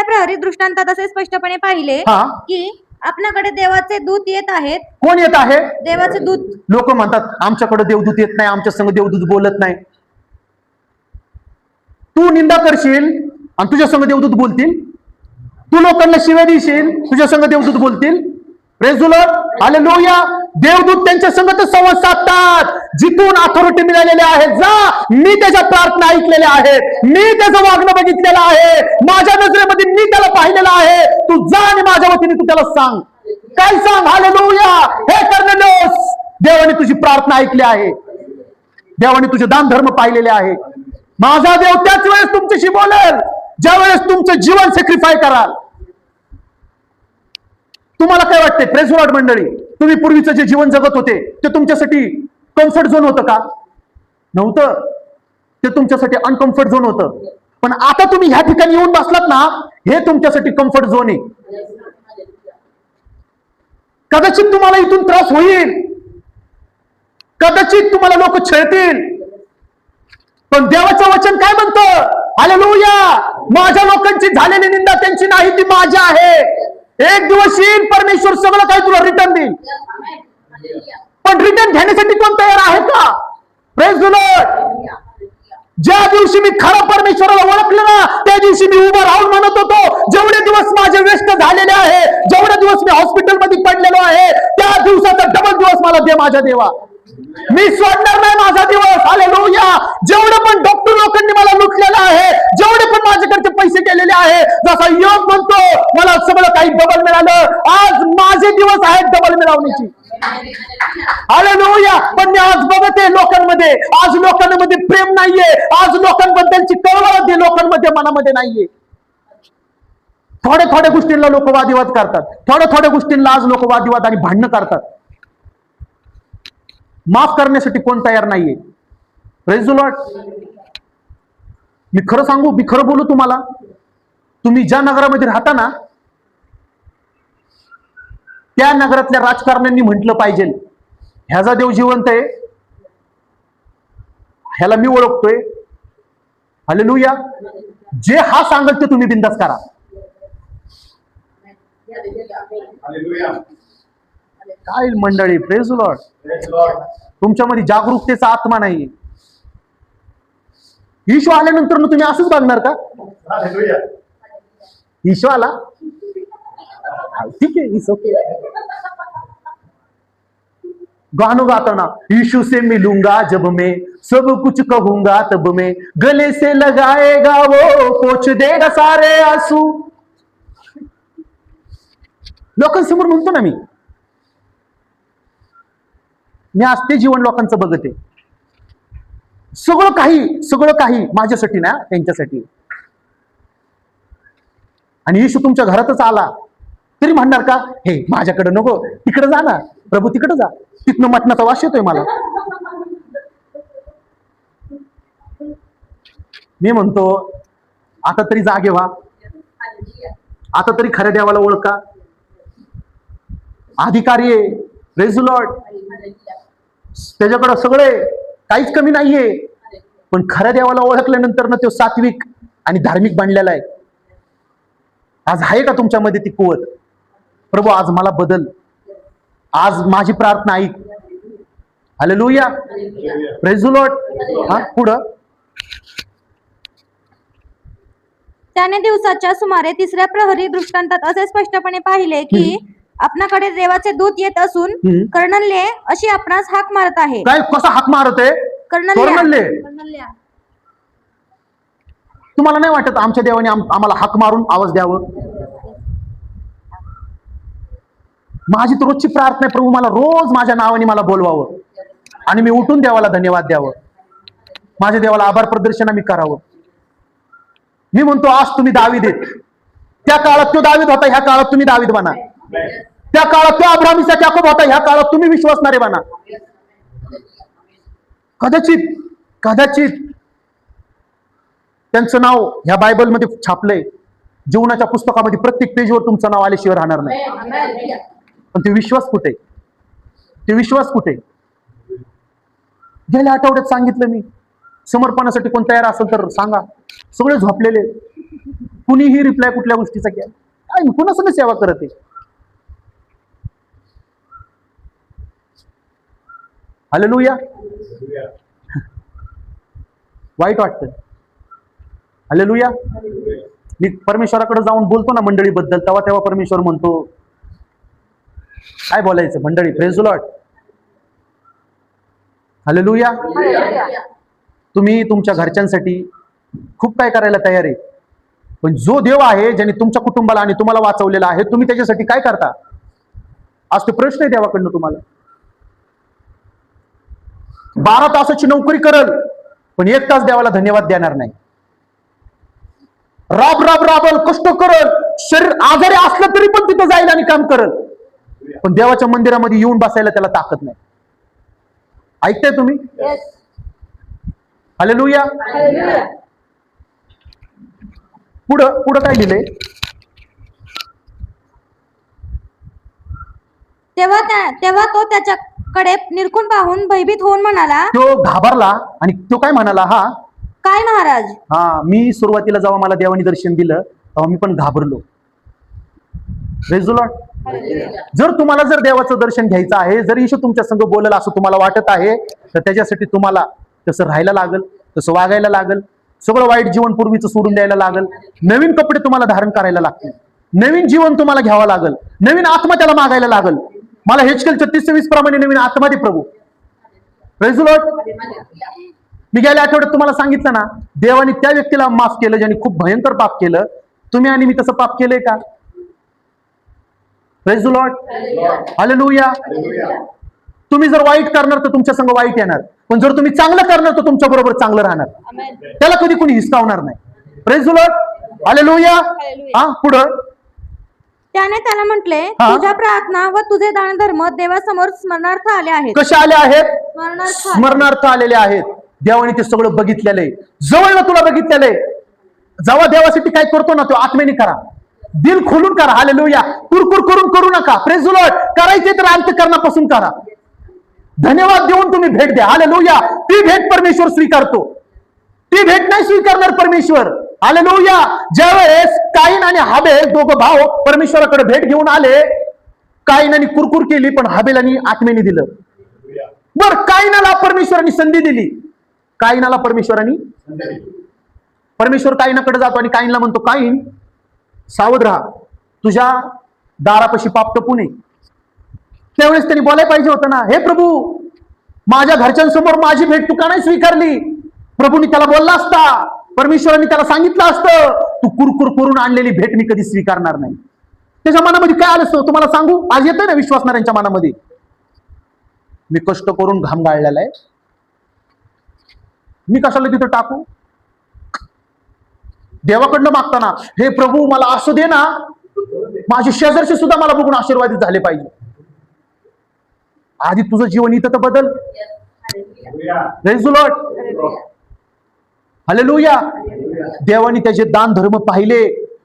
प्रहरी दृष्टांतात असे स्पष्टपणे पाहिले की आपल्याकडे देवाचे दूत येत आहेत. कोण येत आहे? देवाचे दूत. लोक म्हणतात आमच्याकडे देवदूत येत नाही, आमच्या संग देवदूत बोलत नाही. तू निंदा करशील आणि तुझ्या संग देवदूत बोलतील. तू लोकांना शिव्या देशील, तुझ्या संग देवदूत बोलतील. Praise the Lord, hallelujah. देवदूत त्यांच्या संग संवाद साधतात, जिथून अथॉरिटी मिळालेली आहे. जा, मी त्याच्या प्रार्थना ऐकलेल्या आहेत, मी त्याचं वागणं बघितलेलं आहे, माझ्या नजरेमध्ये मी त्याला पाहिलेलं आहे. तू जा आणि माझ्या वतीने तू त्याला सांग. काय सांग? हालेलुया. हे कर्नेलियुस, देवाने तुझी प्रार्थना ऐकली आहे, देवाने तुझे दान धर्म पाहिलेले आहे. माझा देव त्याच वेळेस तुमच्याशी बोलेल ज्या वेळेस तुमचं जीवन सॅक्रिफाय कराल. तुम्हाला काय वाटतंय प्रेज लॉर्ड मंडळी, तुम्ही पूर्वीचं जे जीवन जगत होते ते तुमच्यासाठी कम्फर्ट झोन होतं का? नव्हतं. ते तुमच्यासाठी अनकम्फर्ट झोन होतं. पण आता तुम्ही ह्या ठिकाणी येऊन बसलात ना, हे तुमच्यासाठी कम्फर्ट झोन आहे. कदाचित तुम्हाला इथून त्रास होईल, कदाचित तुम्हाला लोक छळतील, पण देवाचं वचन काय म्हणतं? हालेलुया. माझ्या लोकांची झालेली निंदा त्यांची नाही, ती माझी आहे. एक दिवस येईल परमेश्वर सगळं काही तुला रिटर्न देईल. पण रिटर्न घेण्यासाठी कोण तयार आहे का? Praise the Lord. ज्या दिवशी मी खरं परमेश्वराला ओळखलं ना, त्या दिवशी मी उभं राहून म्हणत होतो, जेवढे दिवस माझे वेस्ट झालेले आहे, जेवढे दिवस मी हॉस्पिटलमध्ये पडलेलो आहे, त्या दिवसाचा डबल दिवस मला दे माझ्या देवा. मी सोडणार नाही माझा दिवस. हालेलुया. जेवढे पण डॉक्टर लोकांनी मला लुटलेलं आहे, जेवढे पण माझ्याकडचे पैसे केलेले आहे, जसा योग म्हणतो मला सगळं काही डबल मिळालं, आज माझे दिवस आहेत डबल मिळवण्याची. हालेलुया. पण मी आज बघते लोकांमध्ये, आज लोकांमध्ये प्रेम नाहीये, आज लोकांबद्दलची कळवळ लोकांमध्ये मनामध्ये नाहीये. थोड्या गोष्टींना लोक वादविवाद करतात, थोड्या गोष्टींना आज लोक वादविवाद आणि भांडणं करतात. माफ करण्यासाठी कोण तयार नाहीये. Praise the Lord. मी खरं सांगू, मी खरं बोलू तुम्हाला, तुम्ही ज्या नगरामध्ये राहता ना, त्या नगरातल्या राजकारण्यांनी म्हटलं पाहिजे, ह्याचा देव जिवंत आहे, ह्याला मी ओळखतोय. हालेलुया. जे हा सांगेल ते तुम्ही बिंदास करा. काय मंडळी, प्रेज द लॉर्ड. तुमच्यामध्ये जागरूकतेचा आत्मा नाही. ईशू आल्यानंतर तुम्ही असंच बघणार का? ईशू आला, ठीक आहे, इट्स ओके. गाणं गाताना, ईशू से मिलूंगा जब मैं, सब कुछ कहूंगा तब मैं, गले से लगाएगा वो, पोछ देगा सारे आंसू. लोकांसमोर म्हणतो ना मी आज ते जीवन लोकांचं बघते. सगळं काही माझ्यासाठी ना, त्यांच्यासाठी. आणि येशू तुमच्या घरातच आला तरी म्हणणार का, हे माझ्याकडे नको, तिकडे जा ना प्रभू, तिकडे जा, तिथनं मटणाचा वास येतोय मला. मी म्हणतो आता तरी जागे व्हा, आता तरी खऱ्या देवाला ओळखा. अधिकारी आहे, प्रेज द लॉर्ड, त्याच्याकडे सगळे, काहीच कमी नाहीये. पण खऱ्या देवाला ओळखल्यानंतर ना तो सात्विक आणि धार्मिक बनलेला आहे. आज आहे का तुमच्यामध्ये ती कुवत? प्रभू आज मला बदल, आज माझी प्रार्थना ऐक. हालेलुया. Praise the Lord. हा, पुढं. त्याने दिवसाच्या सुमारे तिसऱ्या प्रहरी दृष्टांतात असे स्पष्टपणे पाहिले की आपणाकडे देवाचे दूत येत असून कर्णल्ये अशी आपणास हाक मारत आहे. काय, कसा हाक मारत आहे? कर्णल्ये. तुम्हाला नाही वाटत आमच्या देवाने आम्हाला हाक मारून आवाज द्यावं? माझी तर रोजची प्रार्थना आहे, प्रभू मला रोज माझ्या नावाने मला बोलवावं आणि मी उठून देवाला धन्यवाद द्यावं, माझ्या देवाला आभार प्रदर्शन मी करावं. मी म्हणतो आज तुम्ही दावीद आहेत, त्या काळात तो दावीद होता, ह्या काळात तुम्ही दावीद बना. त्या काळात तो अब्रामीचा याकूब होता, ह्या काळात तुम्ही विश्वासणारे बना. कदाचित कदाचित त्यांचं नाव ह्या बायबलमध्ये छापलंय, जीवनाच्या पुस्तकामध्ये प्रत्येक पेजवर तुमचं नाव आल्याशिवाय राहणार नाही. पण ते विश्वास कुठे? ते विश्वास कुठे? गेल्या आठवड्यात सांगितलं मी, समर्पणासाठी कोण तयार असेल तर सांगा. सगळे झोपलेले, कुणीही रिप्लाय कुठल्या गोष्टीचा केला काय, मी कुणासंग सेवा करत आहे? हालेलुया. वाईट वाटतं. हालेलुया. मी परमेश्वराकडे जाऊन बोलतो ना मंडळीबद्दल, तेव्हा परमेश्वर म्हणतो, काय बोलायचं मंडळी, प्रेज द लॉर्ड. हालेलुया. तुम्ही तुमच्या घरच्यांसाठी खूप काय करायला तयार आहे, पण जो देव आहे ज्याने तुमच्या कुटुंबाला आणि तुम्हाला वाचवलेला आहे, तुम्ही त्याच्यासाठी काय करता? आज तो प्रश्न आहे देवाकडनं तुम्हाला. 12 तासाची नोकरी करल, पण 1 तास देवाला धन्यवाद देणार नाही. राबल, कष्ट करल, शरीर आजारी असलं तरी पण तिथं जाईल आणि काम करल, पण देवाच्या मंदिरामध्ये येऊन बसायला त्याला ताकद नाही. ऐकताय तुम्ही? हालेलुया. पुढं काय लिहिलंय? तेव्हा तो त्याच्याकडे निरखून पाहून भयभीत होऊन म्हणाला, तो घाबरला आणि तो काय म्हणाला, हा काय महाराज? हा, मी सुरुवातीला जेव्हा मला देवाने दर्शन दिलं तेव्हा मी पण घाबरलो. Praise the Lord. जर तुम्हाला जर देवाचं दर्शन घ्यायचं आहे, जर येशू तुमच्या संग बोलल असं तुम्हाला वाटत आहे, तर त्याच्यासाठी तुम्हाला तसं राहायला लागल, तसं वागायला लागल, सगळं वाईट जीवन पूर्वीचं सोडून द्यायला लागल, नवीन कपडे तुम्हाला धारण करायला लागतील, नवीन जीवन तुम्हाला घ्यावं लागल, नवीन आत्मा त्याला मागायला लागल. मला हेचकेल 36:20 प्रमाणे नवीन आत्मा दे प्रभू. Praise the Lord. मी गेल्या आठवड्यात तुम्हाला सांगितलं ना, देवाने त्या व्यक्तीला माफ केलं ज्यांनी खूप भयंकर पाप केलं. तुम्ही आणि मी तसं पाप केलंय का? Praise the Lord. हालेलुया. तुम्ही जर वाईट करणार तर तुमच्या संग वाईट येणार, पण जर तुम्ही चांगलं करणार तर तुमच्या बरोबर चांगलं राहणार. त्याला कधी कोणी हिसकावणार नाही. Praise the Lord. हालेलुया. हा, पुढं त्याने त्याला म्हटले, तुझ्या प्रार्थना व तुझे दान धर्म देवासमोर स्मरणार्थ आले आहेत. कसे आले आहेत? स्मरणार्थ आलेले आहेत. देवाने ते सगळं बघितलेलं आहे, जवळ तुला बघितलेलं आहे. जेव्हा देवासाठी काय करतो ना, तो आत्मेने करा, दिल खोलून करा. हालेलुया. कुरकुर करून करू नका. Praise the Lord. करायचे तर अंतःकरणापासून करा. धन्यवाद देऊन तुम्ही भेट द्या. हालेलुया. ती भेट परमेश्वर स्वीकारतो, ती भेट नाही स्वीकारणार परमेश्वर. हालेलुया. ज्यावेळेस काईन आणि हाबेल दोघं भाव परमेश्वराकडे भेट घेऊन आले, काईनाने कुरकुर केली पण हाबेलानी आत्मेने दिलं. बर, काईनाला परमेश्वरांनी संधी दिली, काईनाला परमेश्वर काईनाकडे जातो आणि काईनला म्हणतो, काईन सावध राहा, तुझ्या दारापाशी पाप टपू नये. त्यावेळेस त्यांनी बोलायला पाहिजे होतं ना, हे प्रभू, माझ्या घरच्यांसमोर माझी भेट तू का नाही स्वीकारली? प्रभूंनी त्याला बोलला असता, परमेश्वरांनी त्याला सांगितलं असतं, तू कुरकुर करून आणलेली भेट मी कधी स्वीकारणार नाही. त्याच्या मनामध्ये काय आलं असतं तुम्हाला सांगू? आज येतंय ना विश्वासणाऱ्यांच्या मनामध्ये, मी कष्ट करून घाम गाळलेला आहे, मी कशाला तिथं टाकू? देवाकडनं मागताना, हे प्रभू मला असं दे ना, माझे शेजारचे सुद्धा मला बघून आशीर्वादित झाले पाहिजे. आधी तुझं जीवन इथं तर बदल. Praise the Lord. हालेलुया. देवाने त्याचे दान धर्म पाहिले,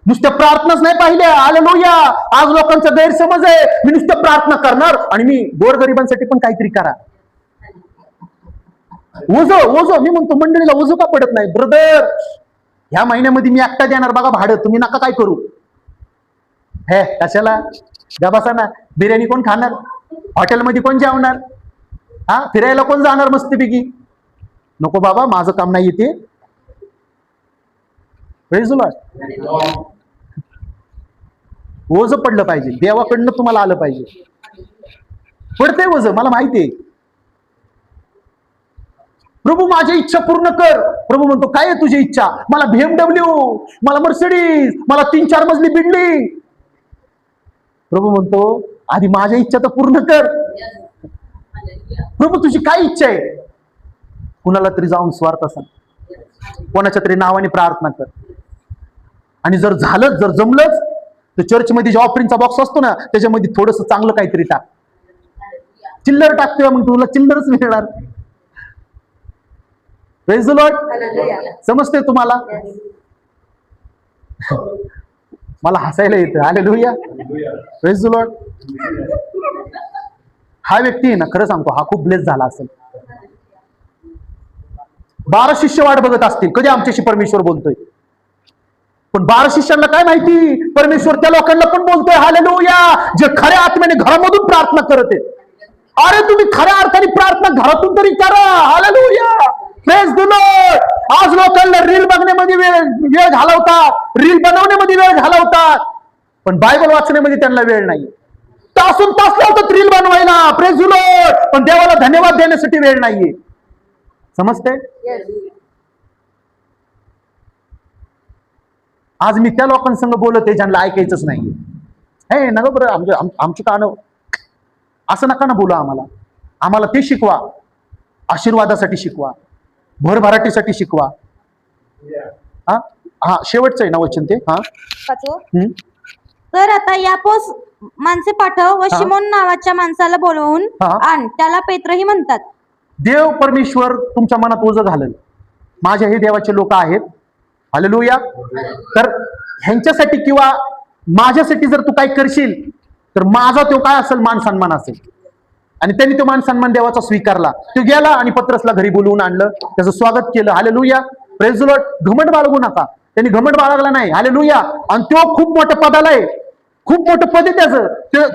नुसत्या प्रार्थनाच नाही पाहिल्या. हालेलुया. आज लोकांचा गैरसमज आहे, मी नुसतं प्रार्थना करणार आणि मी गोरगरिबांसाठी पण काहीतरी करा. ओझं मी म्हणतो मंडळीला ओझं का पडत नाही? ब्रदर, ह्या महिन्यामध्ये मी एकटा देणार बघा भाडं, तुम्ही नका काय करू. हे कशाला? गबासा ना. बिर्याणी कोण खाणार? हॉटेलमध्ये कोण जेवणार? हा, फिरायला कोण जाणार मस्तपैकी? नको बाबा, माझं काम नाही येते. ओझं पडलं पाहिजे, देवाकडनं तुम्हाला आलं पाहिजे. पडतंय ओझं, मला माहिती आहे. प्रभू माझी इच्छा पूर्ण कर. प्रभू म्हणतो काय आहे तुझी इच्छा? मला BMW, मला मर्सिडीज, मला 3-4 मजली बिल्डिंग. प्रभू म्हणतो आधी माझ्या इच्छा तर पूर्ण कर. प्रभू तुझी काय इच्छा आहे? कुणाला तरी जाऊन स्वार्थ सांग, कोणाच्या तरी नावाने प्रार्थना कर. आणि जर झालंच, जर जमलंच, तर चर्चमध्ये जे ऑफरिंगचा बॉक्स असतो ना त्याच्यामध्ये थोडस चांगलं काहीतरी टाक. चिल्लर टाकतोय मग तुला चिल्लरच मिळणार. Praise the Lord. समजते तुम्हाला? मला हसायला येतं. हालेलुया. Praise the Lord. हा व्यक्ती आहे ना, खरं सांगतो, हा खूप ब्लेस झाला असेल. 12 शिष्य वाट बघत असतील कधी आमच्याशी परमेश्वर बोलतोय. पण 12 शिष्यांना काय माहिती परमेश्वर त्या लोकांना पण बोलतोय. हालेलुया. जे खऱ्या आत्म्याने घरामधून प्रार्थना करत आहेत. अरे तुम्ही खऱ्या अर्थाने प्रार्थना घरातून तरी करा. हालेलुया. Praise the Lord. आज लोकांना रील बघण्यामध्ये वेळ घालवतात, रील बनवण्यामध्ये वेळ घालवतात, पण बायबल वाचण्यामध्ये त्यांना वेळ नाही. तासून तास लावतात रील बनवायला. Praise the Lord. पण देवाला धन्यवाद देण्यासाठी वेळ नाहीये. समजते? आज मी त्या लोकांसंग बोलत आहे ज्यांना ऐकायचंच नाहीये. हे नका बरं, आमची कानं असं नका ना बोला. आम्हाला ते शिकवा. आशीर्वादासाठी शिकवा, भरभराटीसाठी शिकवा. हा शेवटचं आहे ना वचन ते. हा तर आता यापोस माणसे पाठव व शिमोन नावाच्या माणसाला बोलवून आण, त्याला पेत्रही म्हणतात. देव परमेश्वर तुमच्या मनात ओझं घालेल. माझे हे देवाचे लोक आहेत. हालेलुया. तर ह्यांच्यासाठी किंवा माझ्यासाठी जर तू काय करशील तर माझा तो काय असेल, मान सन्मान असेल. आणि त्यांनी तो मान सन्मान देवाचा स्वीकारला. तो गेला आणि पत्रसला घरी बोलवून आणलं, त्याचं स्वागत केलं. हालेलुया. Praise the Lord. घमंड बाळगू नका. त्यांनी घमंड बाळगला नाही. हालेलुया. आणि तो खूप मोठ्या पदाला आहे, खूप मोठं पद आहे त्याचं.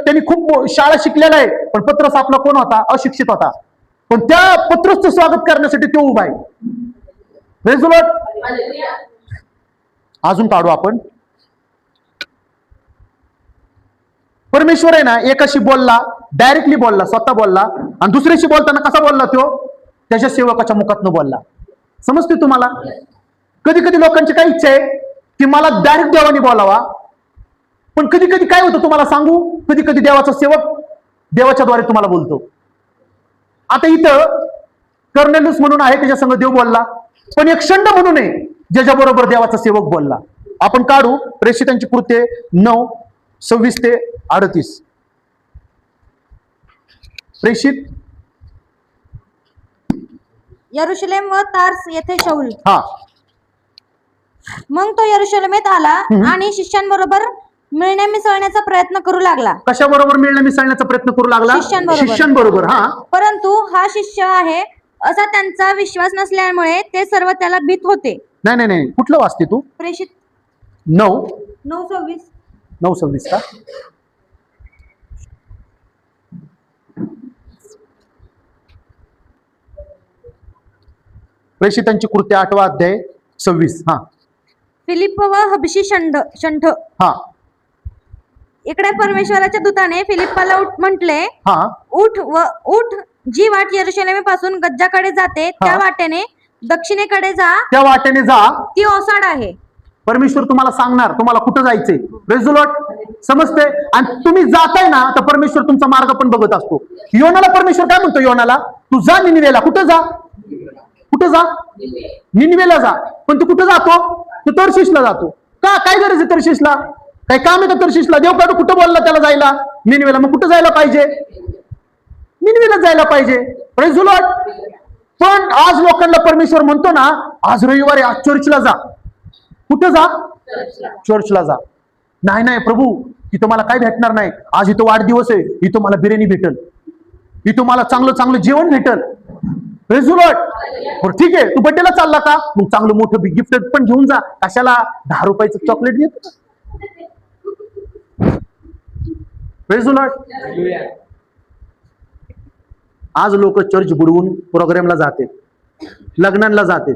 त्यांनी खूप शाळा शिकलेला आहे. पण पत्रस आपला कोण होता? अशिक्षित होता. पण त्या पत्रसचं स्वागत करण्यासाठी तो उभा आहे. Praise the Lord. अजून काढू आपण. परमेश्वर आहे ना, एकाशी बोलला, डायरेक्टली बोलला, स्वतः बोलला. आणि दुसऱ्याशी बोलताना कसा बोलला? तो त्याच्या सेवकाच्या मुखातनं बोलला. समजते तुम्हाला? कधी कधी लोकांची काय इच्छा आहे की मला डायरेक्ट देवाने बोलावा. पण कधी कधी काय होतं तुम्हाला सांगू, कधी कधी देवाचा सेवक देवाच्या द्वारे तुम्हाला बोलतो. आता इथं कर्नेलियुस म्हणून आहे, त्याच्या संग देव बोलला. पण एक षंड म्हणून आहे ज्याच्याबरोबर देवाचा सेवक बोलला. आपण काढू प्रेषितांची कृत्ये 9:26-38. प्रेषित. यरुशलेम व तार्स येथे शौल. हा. मग तो यरुशलेमेत आला आणि शिष्यांबरोबर मिळण्या मिसळण्याचा प्रयत्न करू लागला. कशाबरोबर मिळण्या मिसळण्याचा प्रयत्न करू लागला? शिष्यांबरोबर. हा. परंतु हा शिष्य आहे असा त्यांचा विश्वास नसल्यामुळे ते सर्व त्याला भीत होते. नाही. कुठलं वाचते तू? प्रेषित 9:26 का? प्रेषितांची कृत्य 8वा अध्याय 26. हा. फिलिप व हबशी शंठ. हा. इकडे परमेश्वराच्या दूताने फिलिप्पाला म्हटले, उठ, जी वाट यरुशलेमेपासून गज्जाकडे जाते त्या वाटेने दक्षिणेकडे जा. त्या वाटेने जा, ती ओसाड आहे. परमेश्वर तुम्हाला सांगणार तुम्हाला कुठं जायचंय. Praise the Lord. समजते? आणि तुम्ही जाताय ना तर परमेश्वर तुमचा मार्ग पण बघत असतो. योनाला परमेश्वर काय म्हणतो? योनाला तू जा निनिवेला. कुठं जा? निनिवेला जा. पण तू कुठं जातो? तू तर्शीशला जातो. का? काय गरज आहे तर्शीशला? काय काम आहे का तर्शीशला? देव काढू कुठं बोलला त्याला जायला? निनिवेला. मग कुठं जायला पाहिजे? निनिवेला जायला पाहिजे. Praise the Lord. पण आज लोकांना परमेश्वर म्हणतो ना, आज रविवारी आज चर्चला जा. कुठं जा? चर्चला जा. नाही प्रभू, इथं मला काय भेटणार नाही. आज इथं वाढदिवस आहे, इथं मला बिर्याणी भेटल, इथं मला चांगलं जेवण भेटल. Praise the Lord. बरं ठीक आहे, तू बर्थडेला चालला का? मग चांगलं मोठं गिफ्ट पण घेऊन जा. कशाला? 10 रुपयाचं चॉकलेट घेत. Praise the Lord. आज लोक चर्च बुडवून प्रोग्रामला जाते, लग्नांना जाते.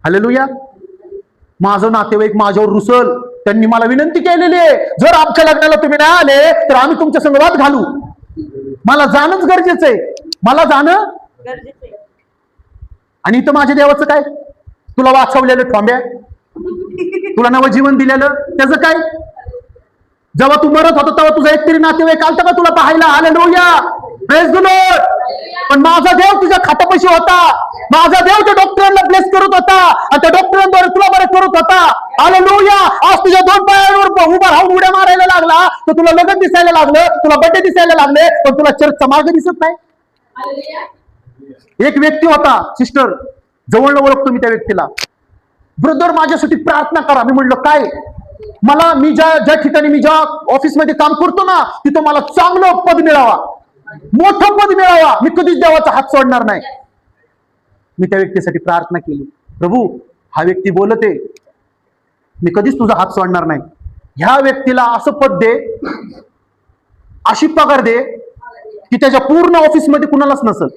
हालेलुया. माझं नातेवाईक माझ्यावर रुसल, त्यांनी मला विनंती केलेली आहे, जर आमच्या लग्नाला तुम्ही नाही आले तर आम्ही तुमच्या संगवाद घालू. मला जाणंच गरजेचं आहे. मला जाणं आणि इथं माझ्या देवाचं काय? तुला वाचवलेलं ठोंब्या, तुला नवं जीवन दिलेलं त्याचं काय? जेव्हा तू मरत होता तेव्हा तुझा एक तरी नातेवाईक आलता का तुला पाहायला? Hallelujah, praise the Lord. पण माझा देव तुझ्या खात्यापाशी होता, माझा देव त्या डॉक्टरांना ब्लेस करत होता आणि त्या डॉक्टरांद्वारे तुला बरं करत होता. हालेलुया. आज तुझ्या दोन पायावर उभा राहून उड्या मारायला लागला तर तुला लग्न दिसायला लागलं, तुला बड्डे दिसायला लागले, पण तुला चर्चचा मार्ग दिसत नाही. एक व्यक्ती होता, सिस्टर, जवळनं ओळखतो मी त्या व्यक्तीला. ब्रदर माझ्यासाठी प्रार्थना करा. मी म्हणलं काय? मला मी ज्या ठिकाणी मी ज्या ऑफिसमध्ये काम करतो ना तिथं मला चांगलं पद मिळावा, मोठं पद मिळावा, मी कधीच देवाचा हात सोडणार नाही. मी त्या व्यक्तीसाठी प्रार्थना केली. प्रभू, हा व्यक्ती बोलते, मी कधीच तुझा हात सोडणार नाही. ह्या व्यक्तीला असं पद दे, अशी पगार दे की त्याच्या पूर्ण ऑफिसमध्ये कुणालाच नसल.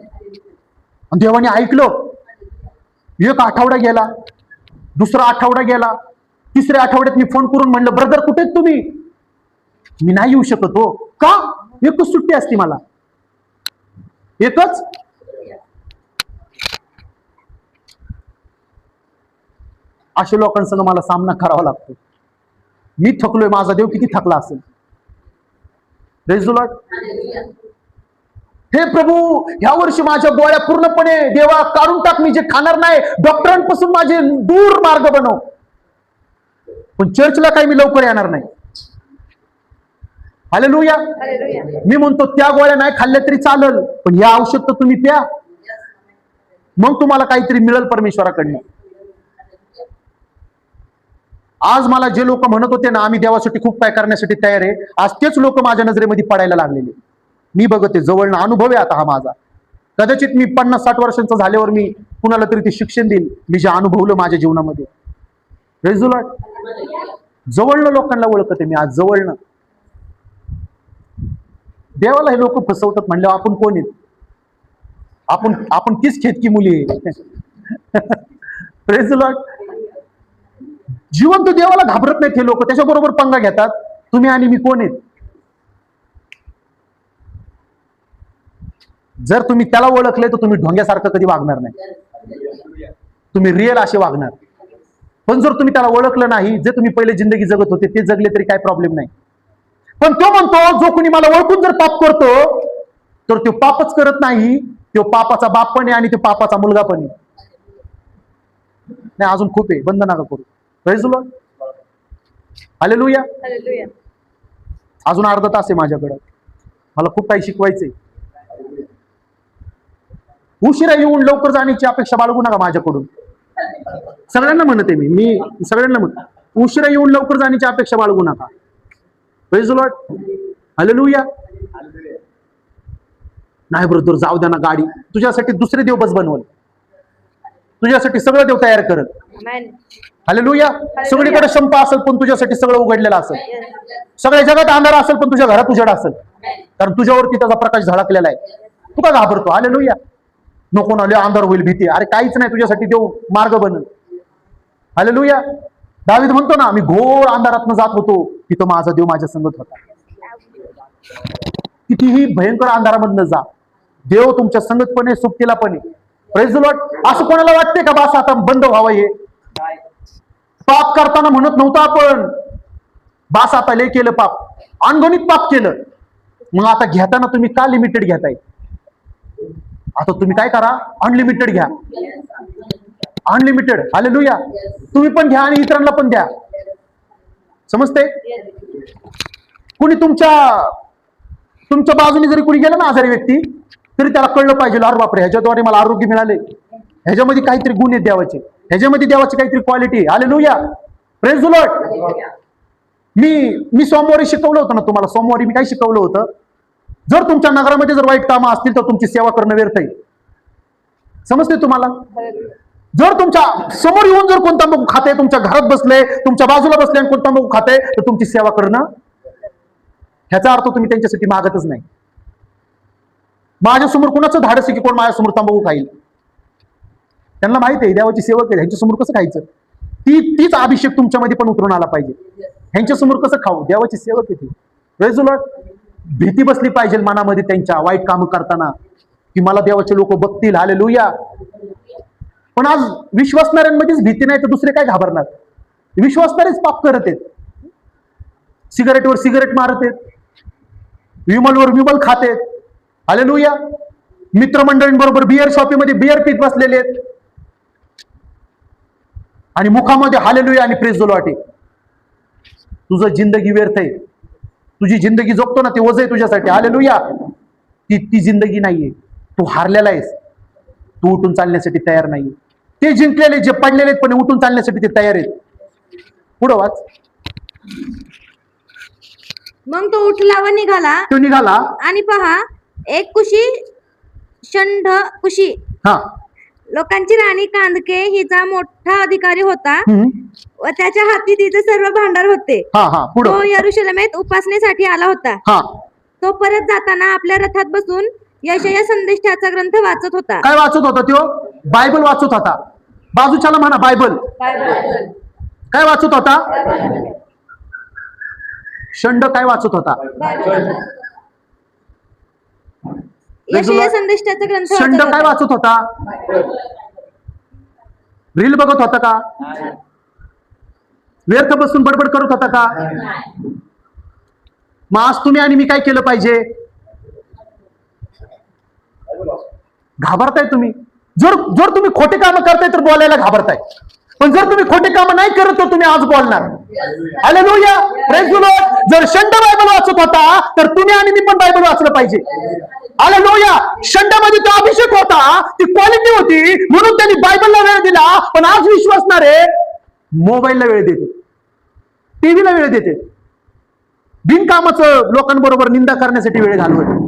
देवाने ऐकलं. एक आठवडा गेला, दुसरा आठवडा गेला, तिसऱ्या आठवड्यात मी फोन करून म्हणलं, ब्रदर कुठे आहेत तुम्ही? मी नाही येऊ शकत हो. का? एकच सुट्टी असते मला, एकच. अशा लोकांसंग मला सामना करावा लागतो. मी थकलोय, माझा देव किती थकला असेल. Praise the Lord. हे प्रभू, ह्या वर्षी माझ्या गोळ्या पूर्णपणे देवा काढून टाक, मी जे खाणार नाही, डॉक्टरांपासून माझे दूर मार्ग बनव. पण चर्चला काही मी लवकर येणार नाही. हालेलुया. मी म्हणतो त्या गोळ्या नाही खाल्ल्या तरी चालेल, पण या औषध तर तुम्ही प्या, मग तुम्हाला काहीतरी मिळेल परमेश्वराकडनं. आज मला जे लोक म्हणत होते ना आम्ही देवासाठी खूप काय करण्यासाठी तयार आहे, आज तेच लोक माझ्या नजरेमध्ये पडायला लागलेले. मी बघते जवळनं, अनुभव आहे आता हा माझा. कदाचित मी 50-60 वर्षांचा झाल्यावर मी कुणाला तरी ते शिक्षण देईन, मी जे अनुभवलं माझ्या जीवनामध्ये. Praise the Lord. जवळनं लोकांना ओळखते मी आज, जवळनं. देवाला हे लोक फसवतात म्हणल्यावर आपण कोण आहेत? आपण तीच खेतकी मुली आहे. Praise the Lord. जिवंत देवाला घाबरत नाहीत हे लोक, त्याच्याबरोबर पंगा घेतात. तुम्ही आणि मी कोण आहेत? जर तुम्ही त्याला ओळखले तर तुम्ही ढोंग्यासारखं कधी वागणार नाही, तुम्ही रिअल असे वागणार. पण जर तुम्ही त्याला ओळखलं नाही, जे तुम्ही पहिले जिंदगी जगत होते ते जगले तरी काय प्रॉब्लेम नाही. पण तो म्हणतो जो कोणी मला ओळखून जर पाप करतो तर तो पापच करत नाही, तो पापाचा बाप पण आहे आणि तो पापाचा मुलगा पण आहे. नाही, अजून खूप आहे, बंद नका करू. Praise the Lord. हालेलुया. अजून अर्धा तास आहे माझ्याकडे, मला खूप काही शिकवायचंय. उशिरा येऊन लवकर जाण्याची अपेक्षा बाळगू नका माझ्याकडून. सगळ्यांना म्हणते मी सगळ्यांना म्हणतो, उशिरा येऊन लवकर जाण्याची अपेक्षा बाळगू नका. Praise the Lord. हालेलुया. नाही ब्रदर, जाऊ द्या ना गाडी, तुझ्यासाठी दुसरे देव बस बनवल, तुझ्यासाठी सगळं देव तयार करत. हालेलुया. सगळीकडे संप असेल पण तुझ्यासाठी सगळं उघडलेलं असेल. सगळ्या जगात अंधार असेल पण तुझ्या घरात उजेड असेल, कारण तुझ्यावरती त्याचा प्रकाश झळकलेला आहे. तू का घाबरतो? हालेलुया. नको ना, अंधार होईल, भीती. अरे काहीच नाही, तुझ्यासाठी देव मार्ग बनल. हालेलुया. दावीद म्हणतो ना, मी घोर अंधारातनं जात होतो, तिथं माझा देव माझ्या संगत होता. कितीही भयंकर अंधारामधनं जा, देव तुमच्या संगत पण आहे, सुप्तीला पण आहे. Praise the Lord. असं कोणाला वाटते का बास आता बंद व्हावं? हे पाप करताना म्हणत नव्हतं आपण, बास आता लय केलं पाप, अनगणित पाप केलं. मग आता घेताना तुम्ही का लिमिटेड घेताय? आता तुम्ही काय करा, अनलिमिटेड घ्या. अनलिमिटेड. हालेलुया. तुम्ही पण घ्या आणि इतरांना पण द्या. समजते? कुणी तुमच्या बाजूने जरी कुणी गेलं ना आजारी व्यक्ती, तरी त्याला कळलं पाहिजे, अरे बापरे, ह्याच्याद्वारे मला आरोग्य मिळाले, ह्याच्यामध्ये काहीतरी गुण आहेत देवाचे, ह्याच्यामध्ये देवाची काहीतरी quality. Hallelujah. Praise the Lord. मी सोमवारी शिकवलं होतं ना तुम्हाला, सोमवारी मी काय शिकवलं होतं? जर तुमच्या नगरामध्ये जर वाईट कामं असतील तर तुमची सेवा करणं व्यर्थ आहे. समजते तुम्हाला? जर तुमच्या समोर येऊन जर कोणता तंबाखू खाते, तुमच्या घरात बसले, तुमच्या बाजूला बसले आणि कोणता तंबाखू खाते, तर तुमची सेवा करणं, ह्याचा अर्थ तुम्ही त्यांच्यासाठी मागतच नाही. माझ्यासमोर कुणाचं धाडस आहे की कोण माझ्यासमोर तंबाखू खाईल? त्यांना माहिती आहे देवाची सेवा केली, ह्यांच्यासमोर कसं खायचं? तीच अभिषेक तुमच्यामध्ये पण उतरून आला पाहिजे. ह्यांच्यासमोर कसं खाऊ? देवाची सेवा केली. Praise the Lord. भीती बसली पाहिजे मनामध्ये त्यांच्या वाईट कामं करताना, की मला देवाचे लोक बघतील. हालेलुया. पण आज विश्वासणाऱ्यांमध्येच भीती नाही तर दुसरे काय घाबरणार? विश्वासणारेच पाप करत आहेत. सिगारेटवर सिगारेट मारत आहेत, विमलवर विमल खात आहेत. हालेलुया. मित्रमंडळींबरोबर बिअर शॉपीमध्ये बिअर पीत बसलेले आहेत आणि मुखामध्ये हालेलुया आणि प्रेज द लॉर्ड आहे. तुझं जिंदगी व्यर्थ आहे. तुझी जिंदगी जगतो ना ते ओझ आहे तुझ्यासाठी. हालेलुया. ती जिंदगी नाहीये. तू हारलेला आहेस. तू उठून चालण्यासाठी तयार नाही. ते जिंकलेले जे पडलेले आहेत पण उठून चालण्यासाठी ते तयार आहेत. पुढं वाच. मग तो उठला व निघाला तो निघाला आणि पहा, एक कुशी षंड कुशी हा लोकांची राणी कांदके हिचा मोठा अधिकारी होता हम्म. व त्याच्या हाती तिचे सर्व भांडार होते. हा हा तो पुढं यरुशलेमेत उपासनेसाठी आला होता. हा तो परत जाताना आपल्या रथात बसून यशया संदेष्टाचा ग्रंथ वाचत होता. काय वाचत होता तो? बायबल वाचत होता. बाजूच्याला म्हणा बायबल. काय वाचत होता? षंड काय वाचत होता? यशया संदेष्टाचा ग्रंथ षंड वाचत काय होता. वाचत होता? रील बघत होता का? व्यर्थ बसून बडबड करत होता का? मग आज तुम्ही आणि मी काय केलं पाहिजे? घाबरताय तुम्ही. जर तुम्ही खोटे काम करताय तर बोलायला घाबरताय, पण जर तुम्ही खोटे काम नाही करत तर तुम्ही आज बोलणार. हालेलुया. Praise the Lord. जर षंड बायबल वाचत होता तर तुम्ही आणि मी पण बायबल वाचलं पाहिजे. हालेलुया. षंडामध्ये तो अभिषेक होता, ती क्वालिटी होती, म्हणून त्यांनी बायबलला वेळ दिला. पण आज विश्वासणारे मोबाईलला वेळ देते, टीव्हीला वेळ देते, बिनकामाचं लोकांबरोबर निंदा करण्यासाठी वेळ घालवत.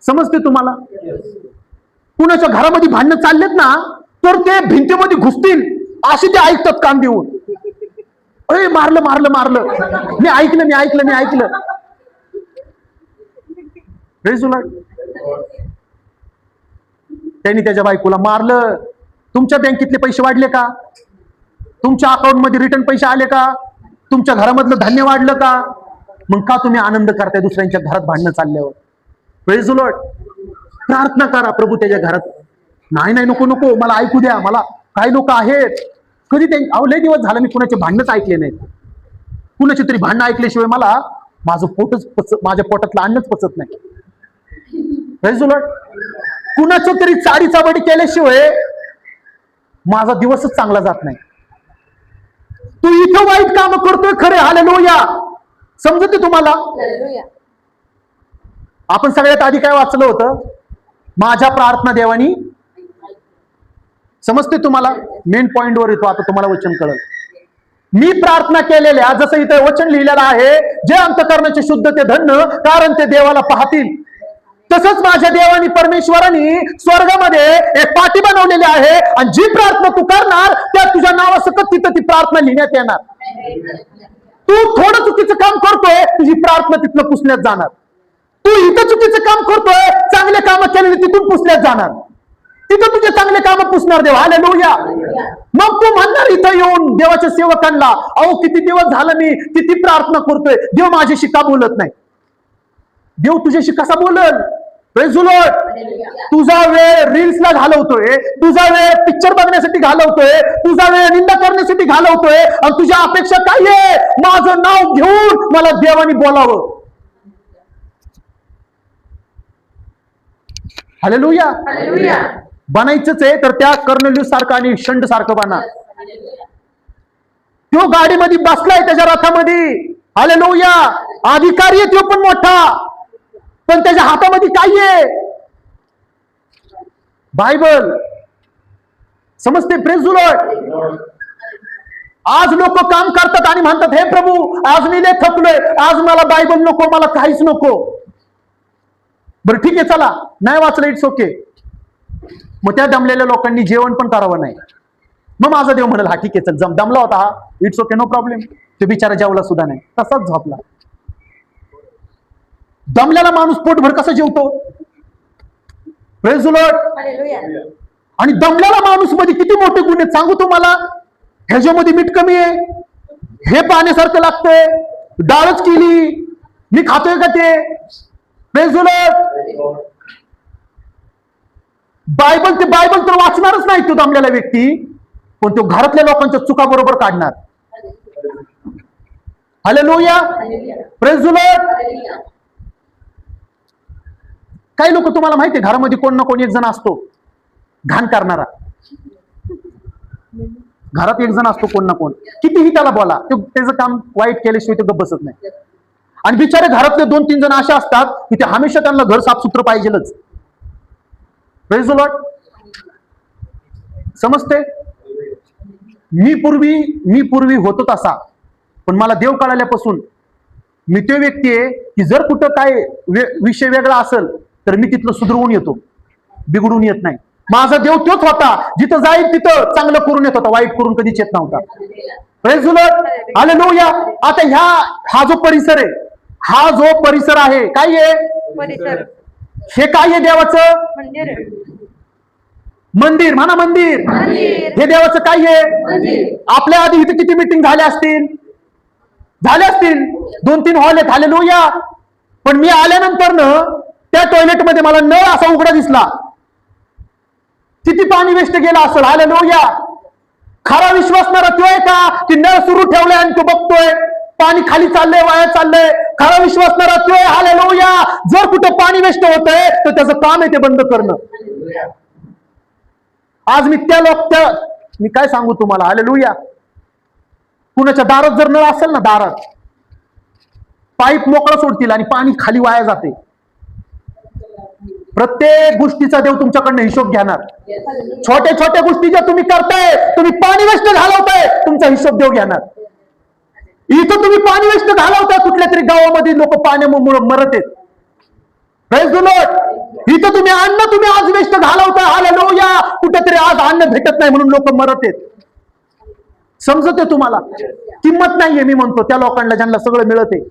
समजते तुम्हाला? कुणाच्या घरामध्ये भांडणं चाललेत ना तर ते भिंतीमध्ये घुसतील असे ते ऐकतात कान देऊन. अरे मारलं मारलं मारलं, मी ऐकलं. त्यांनी त्याच्या बायकोला मारलं. तुमच्या बँकेतले पैसे वाढले का? तुमच्या अकाउंट मध्ये रिटर्न पैसे आले का? तुमच्या घरामधलं धान्य वाढलं का? मग का तुम्ही आनंद करताय दुसऱ्यांच्या घरात भांडणं चालल्यावर? Praise the Lord. प्रार्थना करा प्रभू त्याच्या घरात. नाही नको मला ऐकू द्या. मला काही लोक आहेत कधी ते लय दिवस झालं मी कुणाचे भांडणच ऐकले नाहीत. कुणाची तरी भांडणं ऐकल्याशिवाय मला माझ्या पोटातलं अन्नच पचत नाही. Praise the Lord. कुणाच्या तरी चाडी चाबडी केल्याशिवाय माझा दिवसच चांगला जात नाही. तू इथं वाईट काम करतोय खरे. हालेलुया. समजते तुम्हाला? आपण सगळ्यात आधी काय वाचलं होतं? माझ्या प्रार्थना देवानी. समजते तुम्हाला? मेन पॉइंट वर येतो आता. तुम्हाला वचन कळलं. मी प्रार्थना केलेल्या, जसं इथे वचन लिहिलेलं आहे, जे अंतःकरणाचे शुद्ध ते धन्य, कारण ते देवाला पाहतील. तसंच माझ्या देवानी परमेश्वरांनी स्वर्गामध्ये एक पाटी बनवलेली आहे आणि जी प्रार्थना तू करणार त्या तुझ्या नावासकट तिथं ती प्रार्थना लिहिण्यात येणार. तू थोडं चुकीचं काम करतोय, तुझी प्रार्थना तिथनं पुसण्यात जाणार. तू इथं चुकीचं काम करतोय, चांगले काम केलेले तिथून पुसण्यात जाणार. तिथं तुझे चांगले काम पुसणार देव. हालेलुया. मग तू म्हणणार इथं येऊन देवाच्या सेवकांना, अहो किती दिवस झालं मी किती प्रार्थना करतोय, देव माझ्याशी का बोलत नाही? देव तुझ्याशी कसा बोलल? Praise the Lord. तुझा वेळ रील्सला घालवतोय, तुझा वेळ पिक्चर बघण्यासाठी घालवतोय, तुझा वेळ निंदा करण्यासाठी घालवतोय आणि तुझ्या अपेक्षा काय आहे? माझं नाव घेऊन मला देवानी बोलावं. हालेलुया. बनायचंच आहे तर त्या कर्नेलियुस सारखं आणि षंड सारखं बना. तो गाडीमध्ये बसलाय त्याच्या रथामध्ये. हालेलुया. अधिकारी आहे तो पण मोठा, पण त्याच्या हातामध्ये काय आहे? बायबल. समजते? Praise the Lord. आज लोक काम करतात आणि म्हणतात, हे प्रभू आज मी लय थकलोय, आज मला बायबल नको, मला काहीच नको. बरं ठीक आहे, चला नाही वाचलं, इट्स ओके. मग त्या दमलेल्या लोकांनी जेवण पण करावं नाही. मग माझा देव म्हणाल, हा ठीक आहे चल, दमला होता हा, इट्स ओके, नो प्रॉब्लेम. ते बिचारा जेवला सुद्धा नाही, तसाच झोपला. दमलेला माणूस पोटभर कसा जेवतो? Praise the Lord. आणि दमलेला माणूस मध्ये किती मोठे गुण आहेत सांगू तुम्हाला. ह्याच्यामध्ये मीठ कमी आहे, हे पाण्यासारखं लागतंय, डाळच केली, मी खातोय का ते? Praise the Lord. बायबल तर वाचणारच नाही तो दमलेला व्यक्ती, पण तो घरातल्या लोकांच्या चुका बरोबर काढणार. Hallelujah, praise the Lord. काही लोक तुम्हाला माहिती आहे, घरामध्ये कोण ना कोण एक जण असतो घाण करणारा. घरात एक जण असतो कोण ना कोण, कितीही त्याला बोला, त्याचं काम वाईट केल्याशिवाय तो गप्प बसत नाही. आणि बिचारे घरातले 2-3 जण असे असतात की ते हमेशा त्यांना घर साफसुथरं पाहिजेलच. Praise the Lord. समजते? मी पूर्वी होतो तसा, पण मला देव कळाल्यापासून मी तो व्यक्ती आहे की जर कुठं काय विषय वेगळा असेल तर मी तिथलं सुधरवून येतो, बिघडून येत नाही. माझा देव तोच होता, जिथं जाईल तिथं चांगलं करून येत होता, वाईट करून कधीच येत नव्हता. Praise the Lord. हालेलुया. आता हा जो परिसर आहे, काय आहे परिसर, हे काय आहे? देवाचं मंदिर. मंदिर म्हणा, मंदिर. हे देवाचं काय आहे? आपल्या आधी इथे किती मीटिंग झाल्या असतील? 2-3 हॉल आहेत. हालेलुया. पण मी आल्यानंतर त्या टॉयलेटमध्ये मला नळ असा उघडा दिसला. किती पाणी वेस्ट गेला असेल. हालेलुया. खरा विश्वासणारा तो आहे का की नळ सुरू ठेवलाय आणि तो बघतोय पाणी खाली चाललंय, वाया चाललंय? खरा विश्वासणारा तो आहे. हालेलुया. जर कुठं पाणी वेस्ट होतंय तर त्याचं काम आहे ते बंद करणं. आज मी काय सांगू तुम्हाला. हालेलुया. कुणाच्या दारात जर नळ असेल ना, दारात पाईप मोकळा सोडतील आणि पाणी खाली वाया जाते. प्रत्येक गोष्टीचा देव तुमच्याकडनं हिशोब घेणार. छोट्या छोट्या गोष्टी ज्या तुम्ही करताय, तुम्ही पाणी वेस्ट घालवताय, तुमचा हिशोब देव घेणार. इथं तुम्ही पाणी वेस्ट घालवताय, कुठल्या तरी गावामध्ये लोक पाण्यामुळे मरत आहेत. Praise the Lord. इथं तुम्ही आज वेस्ट घालवताय. हालेलुया. कुठेतरी आज अन्न भेटत नाही म्हणून लोक मरत आहेत. समजते तुम्हाला? किंमत नाहीये. मी म्हणतो त्या लोकांना ज्यांना सगळं मिळते.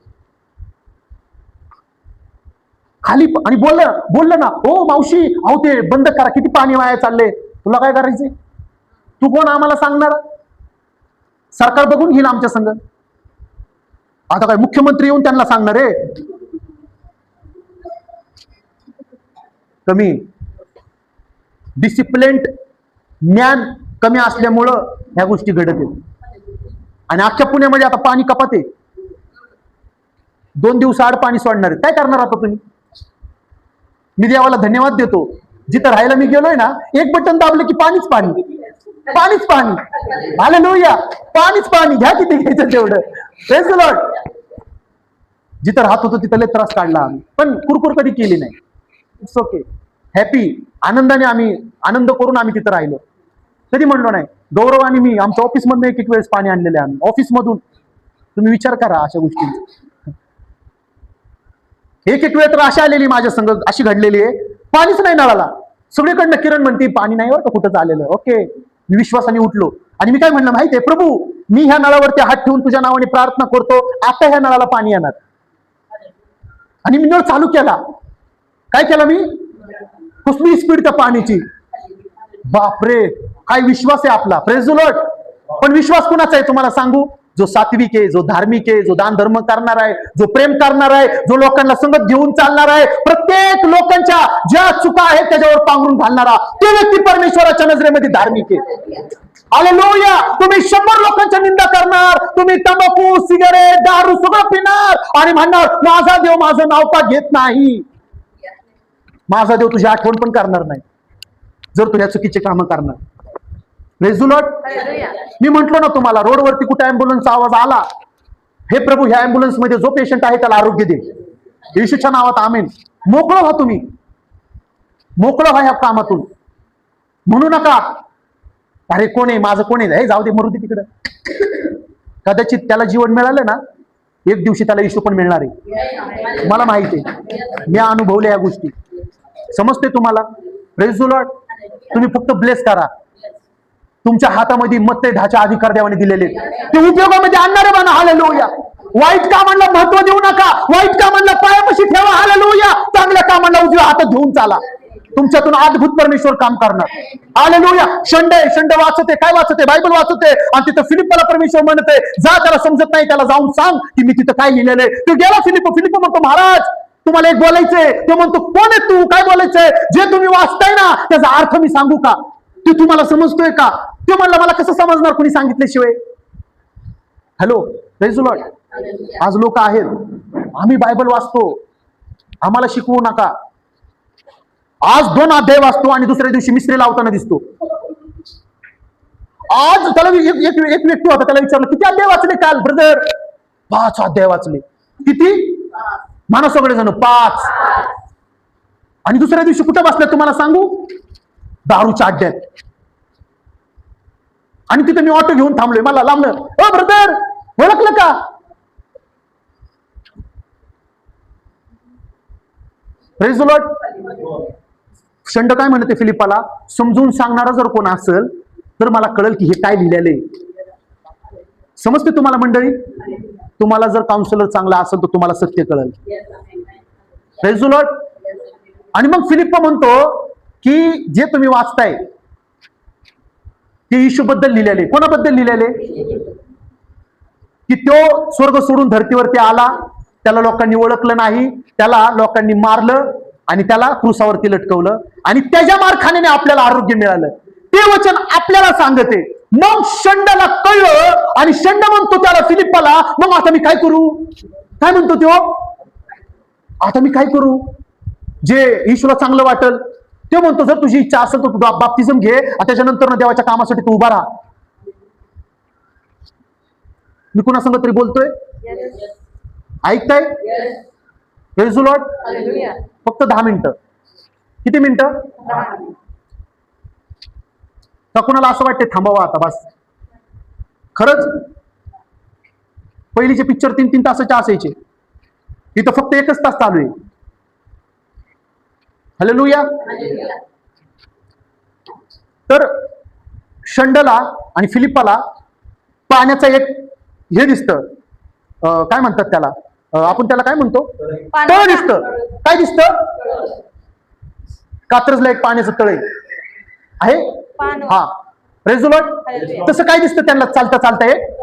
खाली आणि बोललं ना, हो मावशी, अहो ते बंद करा, किती पाणी वाया चाललंय. तुला काय करायचंय? तू कोण आम्हाला सांगणार? सरकार बघून घेईल आमच्या संग. आता काय मुख्यमंत्री येऊन त्यांना सांगणार आहे? कमी डिसिप्लिन्ड ज्ञान कमी असल्यामुळं ह्या गोष्टी घडत आहेत. आणि अख्ख्या पुण्यामध्ये आता पाणी कपात आहे. 2 दिवसाआड पाणी सोडणार आहे. काय करणार आता तुम्ही? मी देवाला धन्यवाद देतो, जिथं राहायला मी गेलोय ना, एक बटन दाबलं की पाणीच पाणी, पाणीच पाणी. हालेलुया. पाणीच पाणी. घ्या किती घ्यायचं तेवढं. Praise the Lord. जिथं राहत होतो तिथं लय त्रास काढला आम्ही, पण कुरकुर कधी केली नाही. It's okay. हॅपी, आनंदाने आनंद करून आम्ही तिथं राहिलो. कधी म्हणलो नाही. गौरवाने मी आमच्या ऑफिसमधून एक वेळेस पाणी आणलेलं आहे आम्ही ऑफिसमधून. तुम्ही विचार करा अशा गोष्टी. एक वेळ तर अशी आलेली माझ्या संग, अशी घडलेली आहे, पाणीच नाही नळाला. सगळीकडनं किरण म्हणते पाणी नाही वाटत कुठं आलेलं. ओके. मी विश्वासाने उठलो आणि मी काय म्हणलं माहितीये, प्रभू मी ह्या नळावरती हात ठेवून तुझ्या नावाने प्रार्थना करतो, आता ह्या नळाला पाणी येणार. आणि मी नळ चालू केला. काय केलं मी? कसली स्पीड त्या पाण्याची. बापरे, काय विश्वास आहे आपला. Praise the Lord. पण विश्वास कुणाचा आहे तुम्हाला सांगू? जो सात्विक आहे, जो धार्मिक आहे, जो दान धर्म करणार आहे, जो प्रेम करणार आहे, जो लोकांना संगत घेऊन चालणार आहे, प्रत्येक लोकांच्या ज्या चुका आहेत त्याच्यावर पांघरून घालणारा, तो व्यक्ती परमेश्वराच्या नजरेमध्ये धार्मिक आहे. हालेलुया. तुम्ही 100 लोकांच्या निंदा करणार, तुम्ही तंबाखू, सिगारेट, दारू सगळं पिणार आणि म्हणणार माझा देव माझं नाव का घेत नाही. माझा देव तुझी आठवण पण करणार नाही जर तू ह्या चुकीचे कामं करणार. Praise the Lord. मी म्हंटलो ना तुम्हाला, रोडवरती कुठे अँब्युलन्सचा आवाज आला, हे प्रभू ह्या अँब्युलन्स मध्ये जो पेशंट आहे त्याला आरोग्य दे, येशूच्या नावात आमेन. मोकळं व्हा, तुम्ही मोकळं व्हा ह्या कामातून. म्हणू नका अरे कोण आहे, माझं कोण आहे, जाऊ दे मरू दे तिकडं. कदाचित त्याला जीवन मिळालं ना, एक दिवशी त्याला येशू पण मिळणार आहे. मला माहिती आहे, मी अनुभवले या गोष्टी. समजते तुम्हाला? Praise the Lord. तुम्ही फक्त ब्लेस करा. तुमच्या हातामध्ये मत धाच्या अधिकार देवाने दिलेले, ते उपयोगामध्ये आणणारे बना. हालेलुया. वाईट कामांना महत्व देऊ नका. वाईट कामांना पायापाशी ठेवा. हालेलुया. चांगल्या कामांना उजव्या हातात घेऊन चाला. तुमच्यातून अद्भुत परमेश्वर काम करणार. हालेलुया. शंड वाचते, काय वाचते? बायबल वाचते. आणि तिथं फिलिपला परमेश्वर म्हणते, जा, त्याला समजत नाही त्याला जाऊन सांग की मी तिथं काय लिहिलेलं आहे. तो गेला फिलिप म्हणतो, महाराज तुम्हाला एक बोलायचंय, ते म्हणतो कोण आहे तू, काय बोलायचंय, जे तुम्ही वाचताय ना त्याचा अर्थ मी सांगू का, ते तुम्हाला समजतोय का? ते म्हणलं मला कसं समजणार कोणी सांगितल्याशिवाय. Hello, praise the Lord. आज लोक आहेत, आम्ही बायबल वाचतो, आम्हाला शिकवू नका. आज 2 अध्याय वाचतो आणि दुसऱ्या दिवशी मिसरी लावताना दिसतो. आज त्याला एक व्यक्ती होता, त्याला विचारलं किती अध्याय वाचले काल? ब्रदर 5 अध्याय वाचले. किती? माना सगळेजण 5. आणि दुसऱ्या दिवशी कुठे बसले तुम्हाला सांगू? दारूच्या अड्ड्यात. आणि तिथे मी ऑटो घेऊन थांबलोय, मला लांबलं, ओ ब्रदर ओळखलं का? Praise the Lord. शंड काय म्हणते फिलिपाला, समजून सांगणारा जर कोण असेल तर मला कळेल की हे काय लिहिलेलं आहे. समजते तुम्हाला मंडळी? तुम्हाला जर काउन्सिलर चांगला असेल तर तुम्हाला सत्य कळेल. Praise the Lord. आणि मग फिलिप्पा म्हणतो की जे तुम्ही वाचताय ते येशूबद्दल लिहिलेले. कोणाबद्दल लिहिलेले? की तो स्वर्ग सोडून धर्तीवरती आला, त्याला लोकांनी ओळखलं नाही, त्याला लोकांनी मारलं आणि त्याला क्रुसावरती लटकवलं आणि त्याच्या मारखान्याने आपल्याला आरोग्य मिळालं. ते वचन आपल्याला सांगते. मग शंडाला कळलं आणि शंड म्हणतो त्याला फिलिप्पाला, मग आता मी काय करू? काय म्हणतो तो? आता मी काय करू जे ईश्वराला चांगलं वाटेल? ते म्हणतो जर तुझी इच्छा असेल तर तू बाप्तिझम घे, त्याच्यानंतर देवाच्या कामासाठी तू उभा राहा. मी कुणासंग तरी बोलतोय? ऐकताय? Praise the Lord. फक्त 10 मिनिटं. किती मिनिटं? का कुणाला असं वाटते थांबावं आता बस? खरंच पहिलीचे पिक्चर 3-3 तासाचे असायचे, इथं फक्त 1च तास चालू आहे. हालेलुया. तर शंडला आणि फिलिप्पाला पाण्याचा एक हे दिसतं, काय म्हणतात त्याला, आपण त्याला काय म्हणतो, तळ दिसतं. काय दिसतं? कात्रजला एक पाण्याचं तळ आहे. हा, प्रेज द लॉर्ड. तसं काय दिसतं त्यांना चालता चालता एक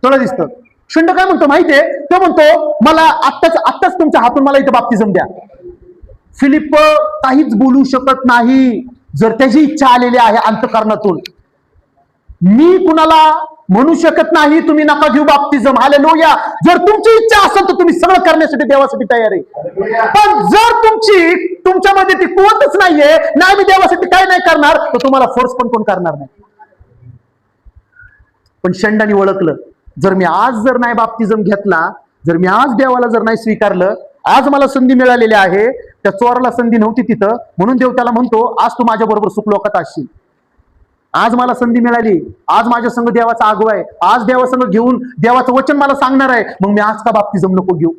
तळ दिसतं. शंड काय म्हणतो माहितीये? तो म्हणतो मला आत्ताच तुमच्या हातून मला इथं बाप्तिझम द्या. फिलिप काहीच बोलू शकत नाही जर त्याची इच्छा आलेली आहे अंतःकरणातून. मी कुणाला म्हणू शकत नाही तुम्ही नका घेऊ बाप्तिझम. हालेलुया. जर तुमची इच्छा असेल तर तुम्ही सगळं करण्यासाठी देवासाठी तयार आहे. पण जर तुमच्यामध्ये ती कुवतच नाहीये, नाही मी देवासाठी काय नाही करणार, तर तुम्हाला फोर्स पण कोण करणार नाही. पण शंडाने ओळखलं, जर मी आज जर नाही बाप्तिझम घेतला, जर मी आज देवाला जर नाही स्वीकारलं, आज मला संधी मिळालेली आहे, त्या चोराला संधी नव्हती तिथं, म्हणून देव त्याला म्हणतो आज तू माझ्या बरोबर सुखलोकात असशील. आज मला संधी मिळाली, आज माझ्या संग देवाचा आगवा आहे, आज देवासंग घेऊन देवाचं वचन मला सांगणार आहे, मग मी आज का बाप्तिझम नको घेऊ?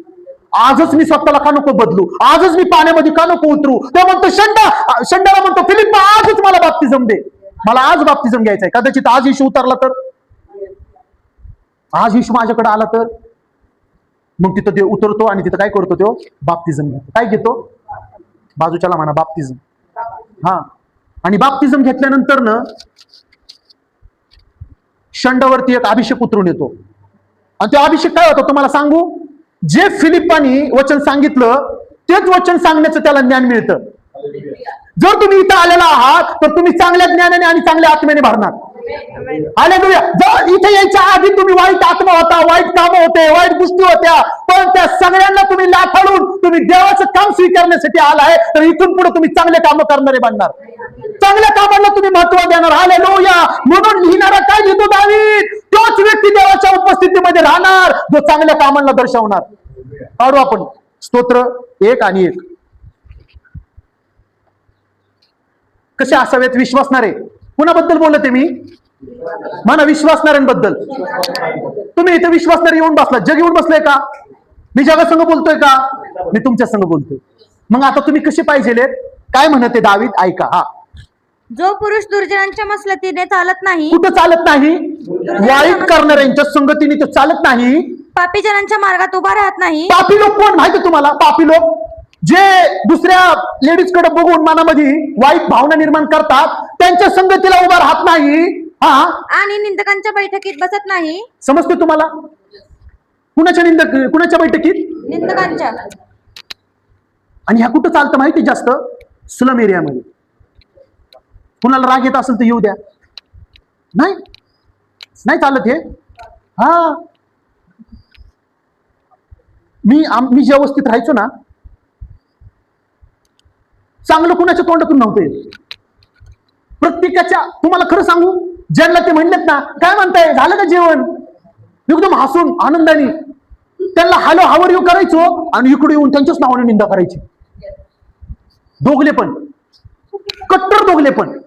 आजच मी स्वतःला का नको बदलू? आजच मी पाण्यामध्ये का नको उतरू? तो म्हणतो शंडाला म्हणतो फिलिप्पा आजच मला बाप्तिझम दे, मला आज बाप्तिझम घ्यायचंय. कदाचित आज येशू उतरला तर, आज येशू माझ्याकडे आला तर, मग तिथं देव उतरतो आणि तिथं काय करतो? तो बाप्तिझम घेतो. काय घेतो? बाजूच्याला म्हणा बाप्तिझम. हा, आणि बाप्तिझम घेतल्यानंतर न शंडावरती एक अभिषेक उतरून येतो. आणि तो अभिषेक काय होता तुम्हाला सांगू? जे फिलिप्पानी वचन सांगितलं तेच वचन सांगण्याचं त्याला ज्ञान मिळतं. जर तुम्ही इथं आलेला आहात तर तुम्ही चांगल्या ज्ञानाने आणि चांगल्या आत्म्याने भरणार. हालेलुया. जर इथे यायच्या आधी तुम्ही वाईट आत्मा होता, वाईट कामं होते, वाईट गोष्टी होत्या, पण त्या सगळ्यांना तुम्ही लाथाळून तुम्ही देवाचं काम स्वीकारण्यासाठी आलाय, तर इथून पुढे तुम्ही चांगले कामं करणारे बनणार, चांगल्या कामांना तुम्ही महत्व देणार. हालेलुया. म्हणून लिहिणारा काय लिहितो दावीद? तोच व्यक्ती देवाच्या उपस्थितीमध्ये राहणार जो चांगल्या कामांना दर्शवणार. काढू आपण स्तोत्र 1 आणि 1. कसे असावेत? विश्वासणारे. कुणाबद्दल बोलते मी? म्हणा विश्वासणाऱ्यांबद्दल. तुम्ही इथे विश्वासणारे येऊन बसला, जग येऊन बसलंय का? मी जगासंग बोलतोय का? मी तुमच्या संग बोलतोय. मग आता तुम्ही कसे पाहिजे? काय म्हणते दावीद? ऐका. हा, जो पुरुष दुर्जनांच्या मसलतीने चालत नाही, कुठं चालत नाही? वाईट करणाऱ्यांच्या संगतीने तो चालत नाही, पापी जनांच्या मार्गात उभा राहत नाही. पापी लोक कोण माहिती तुम्हाला? पापी लोक जे दुसऱ्या लेडीज कडे बघून मनामध्ये वाईट भावना निर्माण करतात, त्यांच्या संगतीला उभा राहत नाही. हा, आणि निंदकांच्या बैठकीत बसत नाही. समजते तुम्हाला? कुणाच्या बैठकीत? निंदकांच्या. आणि ह्या कुठं चालतं माहिती जास्त? स्लम एरियामध्ये. कुणाला राग येत असेल तर येऊ द्या, नाही नाही चालत हे. हा, मी ज्या वस्तीत राहायचो ना, चांगलं कुणाच्या तोंडातून नव्हतं येत. प्रत्येकाच्या, तुम्हाला खरं सांगू, ज्यांना ते म्हणलेत ना, काय म्हणताय, झालं का जेवण, एकदम हसून आनंदाने त्यांना हॅलो हावर यू करायचो आणि इकडे येऊन त्यांच्याच नावाने निंदा करायची. दोघले पण, कट्टर दोघले पण,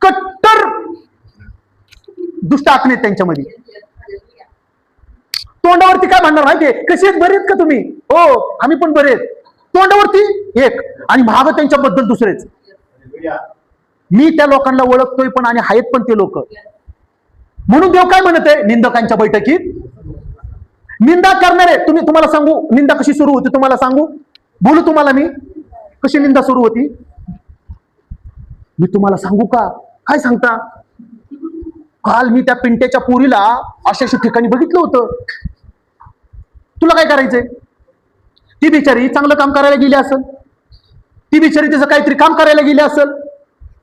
कट्टर दुष्ट आत्मे त्यांच्यामध्ये. तोंडावरती काय म्हणणार माहितीये, कसे आहेत, बरे आहेत का तुम्ही, हो आम्ही पण बरे आहेत, तोंडावरती एक आणि भाग त्यांच्याबद्दल दुसरेच. मी त्या लोकांना ओळखतोय पण आणि आहेत पण ते लोक. म्हणून देव काय म्हणत आहे, निंदकांच्या बैठकीत निंदा करणारे. तुम्हाला सांगू निंदा कशी सुरू होती, तुम्हाला सांगू, बोलू तुम्हाला मी कशी निंदा सुरू होती. मी तुम्हाला सांगू का, काय सांगता, काल मी त्या पिंट्याच्या पोरीला अशा ठिकाणी बघितलं होतं. तुला काय करायचंय, ती बिचारी चांगलं काम करायला गेली असेल, ती बिचारी त्याचं काहीतरी काम करायला गेली असेल,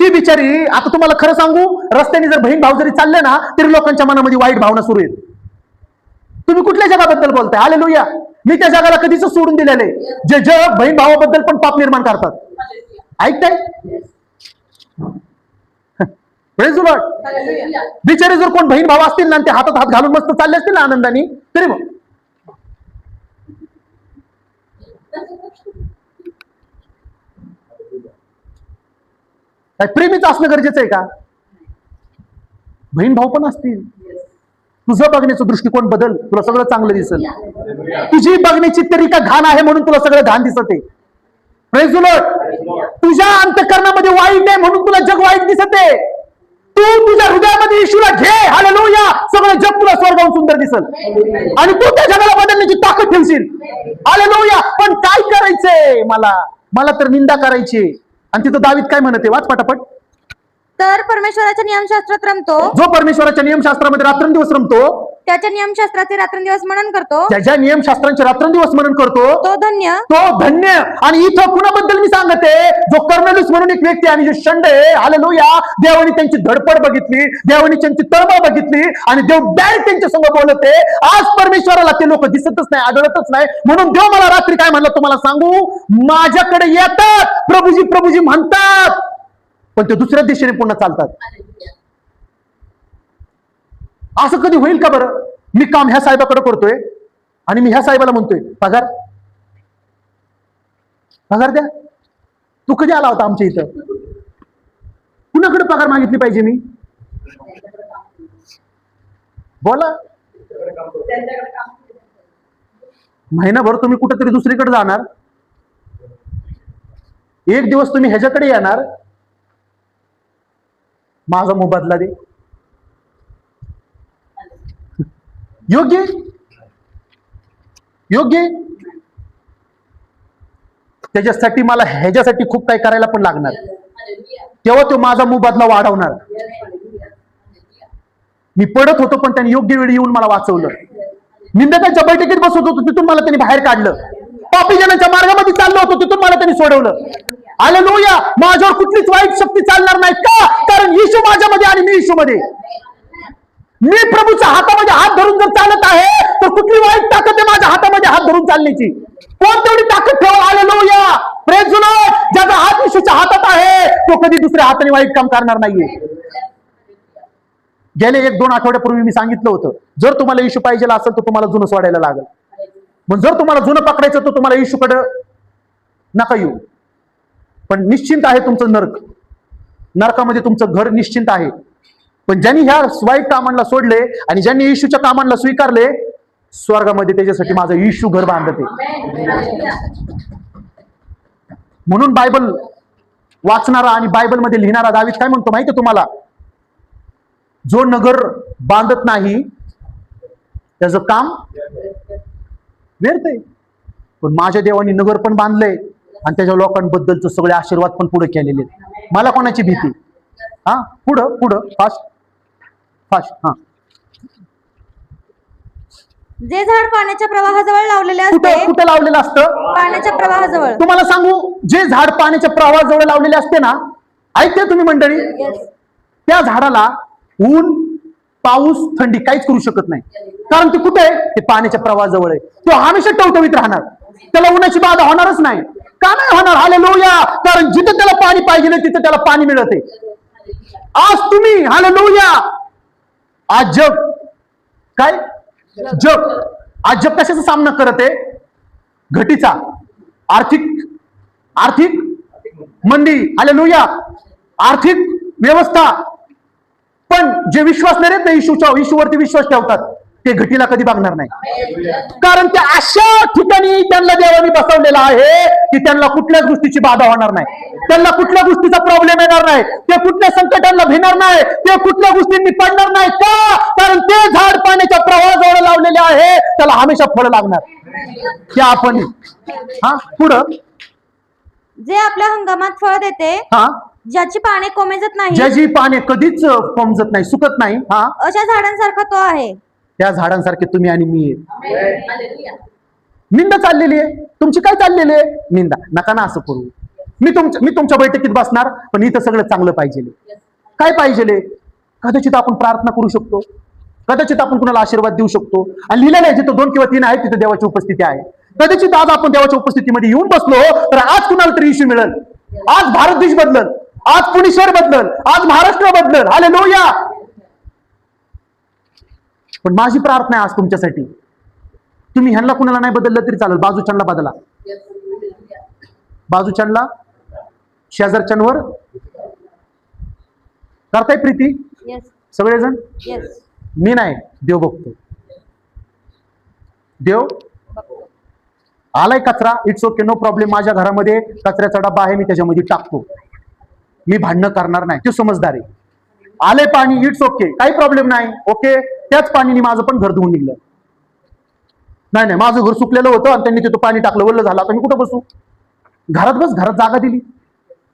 ती बिचारी, आता तुम्हाला खरं सांगू, रस्त्याने जर बहीण भाऊ जरी चालले ना तरी लोकांच्या मनामध्ये वाईट भावना सुरू आहेत. तुम्ही कुठल्या जगाबद्दल बोलताय, हालेलुया. मी त्या जगाला कधीच सोडून दिलेले, जे जग बहीण भावाबद्दल पण पाप निर्माण करतात. ऐकताय, बिचारे जर कोण बहीण भाव असतील ना, ते हातात हात घालून मस्त चालले असतील ना आनंदाने, तरी मग प्रेमीच असणं गरजेचं आहे का? बहीण भाऊ पण असतील. तुझं बघण्याचा दृष्टिकोन बदल, तुला सगळं चांगलं दिसेल. तुझी बघण्याची तरीका घाण आहे म्हणून तुला सगळं घाण दिसत आहे. Praise the Lord. तुझ्या अंतःकरणामध्ये वाईट आहे म्हणून तुला जग वाईट दिसत आहे. तू तुझ्या हृदयामध्ये येशूला घे, हालेलुया, सगळं जग तुला स्वर्गाहून सुंदर दिसेल आणि तू त्या जगाला बदलण्याची ताकद ठेवशील. हालेलुया. पण काय करायचंय, मला तर निंदा करायची. आणि तिथं दावीद काय म्हणते, वाच पटापट. तर परमेश्वराच्या नियमशास्त्रात रमतो, जो परमेश्वराच्या नियमशास्त्रामध्ये रात्रंदिवस रमतो, त्याच्या नियमशास्त्राचे रात्रंदिवस मनन करतो, त्याच्या नियमशास्त्रांचे रात्रंदिवस मनन करतो, तो धन्य, तो धन्य. आणि इथं कुणाबद्दल मी सांगते, जो कर्नेलियुस म्हणून एक व्यक्ती आणि जो षंड आहे, हालेलुया, देवाने त्यांची धडपड बघितली, देवाने त्यांची तळमळ बघितली आणि देव डायरेक्ट त्यांच्या समोर बोलते. आज परमेश्वराला ते लोक दिसतच नाही, आढळतच नाही. म्हणून देव मला रात्री काय म्हणलं तुम्हाला सांगू, माझ्याकडे येतात, प्रभूजी प्रभूजी म्हणतात, पण ते दुसऱ्या दिशेने पुन्हा चालतात. असं कधी होईल का बरं? मी काम ह्या साहेबाकडे करतोय आणि मी ह्या साहेबाला म्हणतोय पगार पगार द्या. तू कधी आला होता आमच्या इथं? कुणाकडे पगार मागितली पाहिजे मी? बोला. महिनाभर तुम्ही कुठेतरी दुसरीकडे जाणार, एक दिवस तुम्ही ह्याच्याकडे येणार, माझा मोबदला दे. योग्य योग्य. त्याच्यासाठी मला ह्याच्यासाठी खूप काही करायला पण लागणार, तेव्हा तो माझा मोबदला वाढवणार. मी पडत होतो पण त्यांनी योग्य वेळी येऊन मला वाचवलं. निंदकांच्या बैठकीत बसत होतो, तिथून मला त्यांनी बाहेर काढलं. पापी जनांच्या मार्गामध्ये चाललो होतो, तिथून मला त्यांनी सोडवलं. हालेलुया. माझ्यावर कुठलीच वाईट शक्ती चालणार नाही का? कारण येशू माझ्यामध्ये आणि मी येशूमध्ये. मी प्रभूच्या हातामध्ये हात धरून जर चालत आहे तर कुठली वाईट ताकद आहे माझ्या हातामध्ये हात धरून चालण्याची? कोण तेवढी ताकद ठेवा? हालेलुया. Praise the Lord. ज्याचा हात येशूच्या हातात आहे तो कधी दुसऱ्या हाताने वाईट काम करणार नाहीये. गेले 1-2 आठवड्यापूर्वी मी सांगितलं होतं, जर तुम्हाला येशू पाहिजे असेल तर तुम्हाला जुनं सोडायला लागेल. मग जर तुम्हाला जुनं पकडायचं तर तुम्हाला येशूकडे नका येऊ. पण निश्चिंत आहे तुमचं नरक, नरकामध्ये तुमचं घर निश्चिंत आहे. पण ज्यांनी ह्या वाईट कामांना सोडले आणि ज्यांनी येशूच्या कामांना स्वीकारले, स्वर्गामध्ये त्याच्यासाठी माझं येशू घर बांधते. म्हणून बायबल वाचणारा आणि बायबल मध्ये लिहिणारा दावीद काय म्हणतो माहिती तुम्हाला? जो नगर बांधत नाही त्याचं काम व्यर्थ आहे. पण माझ्या देवानी नगर पण बांधलंय आणि त्याच्या लोकांबद्दलचं सगळे आशीर्वाद पण पुढे केलेले. मला कोणाची भीती? हा, पुढं पुढं फास्ट फास्ट. हा, जे झाड पाण्याच्या प्रवाहाजवळ लावलेले कुठं असते, कुठं लावलेलं असतं? पाण्याच्या प्रवाहाजवळ. तुम्हाला सांगू, जे झाड पाण्याच्या प्रवाहाजवळ लावलेले असते ना, ऐकते तुम्ही मंडळी, त्या झाडाला ऊन, पाऊस, थंडी काहीच करू शकत नाही. कारण ते कुठे आहे? ते पाण्याच्या प्रवाहाजवळ आहे. तो हमेशा टवटवीत राहणार, त्याला उन्हाची बाधा होणारच नाही. का नाही होणार? हालेलुया! कारण जिथे त्याला पाणी पाहिजे तिथे त्याला पाणी मिळते. आज तुम्ही, हालेलुया, आज जग काय, जग आज जग कशाचा सामना करत आहे? घटीचा, आर्थिक मंदी, हालेलुया, आर्थिक व्यवस्था. पण जे विश्वास नाही आहेत ना, येशूवरती विश्वास ठेवतात, ते घटीला कधी बघणार नाही. कारण त्या अशा ठिकाणी त्यांना देवाने बसवलेला आहे की त्यांना कुठल्याच गोष्टीची बाधा होणार नाही, त्यांना कुठल्या गोष्टीचा प्रॉब्लेम येणार नाही, ते कुठल्या संकटांना भिणार नाही, ते कुठल्या गोष्टींनी पडणार नाही. का? कारण ते झाड पाण्याच्या प्रवाहाजवळ लावलेले आहे, त्याला हमेशा फळ लागणार. ते आपण पुढं जे आपल्या हंगामात फळ देते, ज्याची पाने कोमेजत नाही, ज्याची पाने कधीच कोमजत नाही, सुकत नाही, अशा झाडांसारखा तो आहे. त्या झाडांसारखे तुम्ही आणि मी आहे. निंदा चाललेली आहे तुमची. काय चाललेली आहे? निंदा. नका ना असं करू. मी तुमच्या बैठकीत बसणार, पण इथं सगळं चांगलं पाहिजे. काय पाहिजे? कदाचित आपण प्रार्थना करू शकतो, कदाचित आपण कुणाला आशीर्वाद देऊ शकतो. आणि लिहिलेलं आहे जिथं 2 किंवा 3 आहेत तिथे देवाची उपस्थिती आहे. कदाचित आज आपण देवाच्या उपस्थितीमध्ये येऊन बसलो तर आज कुणाला तरी इश्यू मिळेल, आज भारत देश बदलल, आज पुणे शहर बदलल, आज महाराष्ट्र बदलल. हालेलुया! पण माझी प्रार्थना आहे आज तुमच्यासाठी, तुम्ही ह्यांना कुणाला नाही बदललं तरी चालेल, बाजूच्यांना बदला. बाजूच्यांना, शेजारच्यांवर करताय प्रीती सगळेजण. मी नाही, देव बघतो. देव आलाय कचरा, इट्स ओके, नो प्रॉब्लेम. माझ्या घरामध्ये कचऱ्याचा डब्बा आहे, मी त्याच्यामध्ये टाकतो. मी भांडणं करणार नाही, ते समजदार आहे. आले पाणी, इट्स ओके, काही प्रॉब्लेम नाही, ओके. त्याच पाणीने माझं पण घर धुवून निघलं. नाही, माझं घर सुकलेलं होतं आणि त्यांनी तिथं पाणी टाकलं, वल्ल झालं. आता मी कुठं बसू? घरात बस, घरात जागा दिली.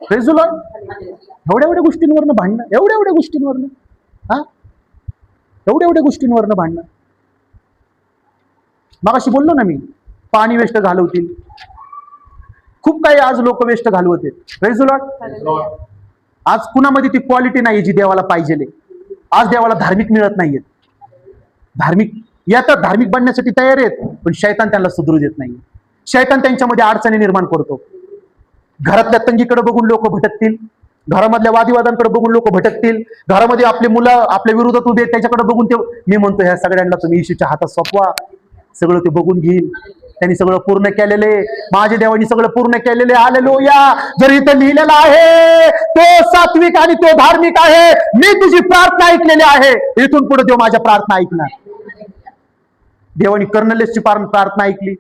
Praise the Lord. एवढ्या गोष्टींवरनं भांडणं, एवढ्या गोष्टींवरनं, एवढ्या गोष्टींवरनं भांडणं. मगाशी बोललो ना मी, पाणी वेस्ट घालवतील, खूप काही आज लोक वेस्ट घालवते. Praise the Lord. आज कुणामध्ये ती क्वालिटी नाही जी देवाला पाहिजे. आज देवाला धार्मिक मिळत नाहीये. धार्मिक येतात, धार्मिक बनण्यासाठी तयार आहेत, पण शैतान त्यांना सुधरू देत नाही. शैतान त्यांच्यामध्ये अडचणी निर्माण करतो. घरातल्या तंगीकडे बघून लोक भटकतील, घरामधल्या वादिवादांकडे बघून लोक भटकतील, घरामध्ये आपले मुलं आपल्या विरोधात उभे त्याच्याकडे बघून ते. मी म्हणतो ह्या सगळ्यांना तुम्ही येशूच्या हातात सोपवा, सगळं ते बघून घेईल. त्यांनी सगळं पूर्ण केलेले, माझ्या देवानी सगळं पूर्ण केलेले. हालेलुया! जर इथं लिहिलेलं आहे तो सात्विक आणि तो धार्मिक आहे, मी तुझी प्रार्थना ऐकलेली आहे, इथून पुढे देव माझ्या प्रार्थना ऐकणार. देवानी कर्नलेसची प्रार्थना ऐकली,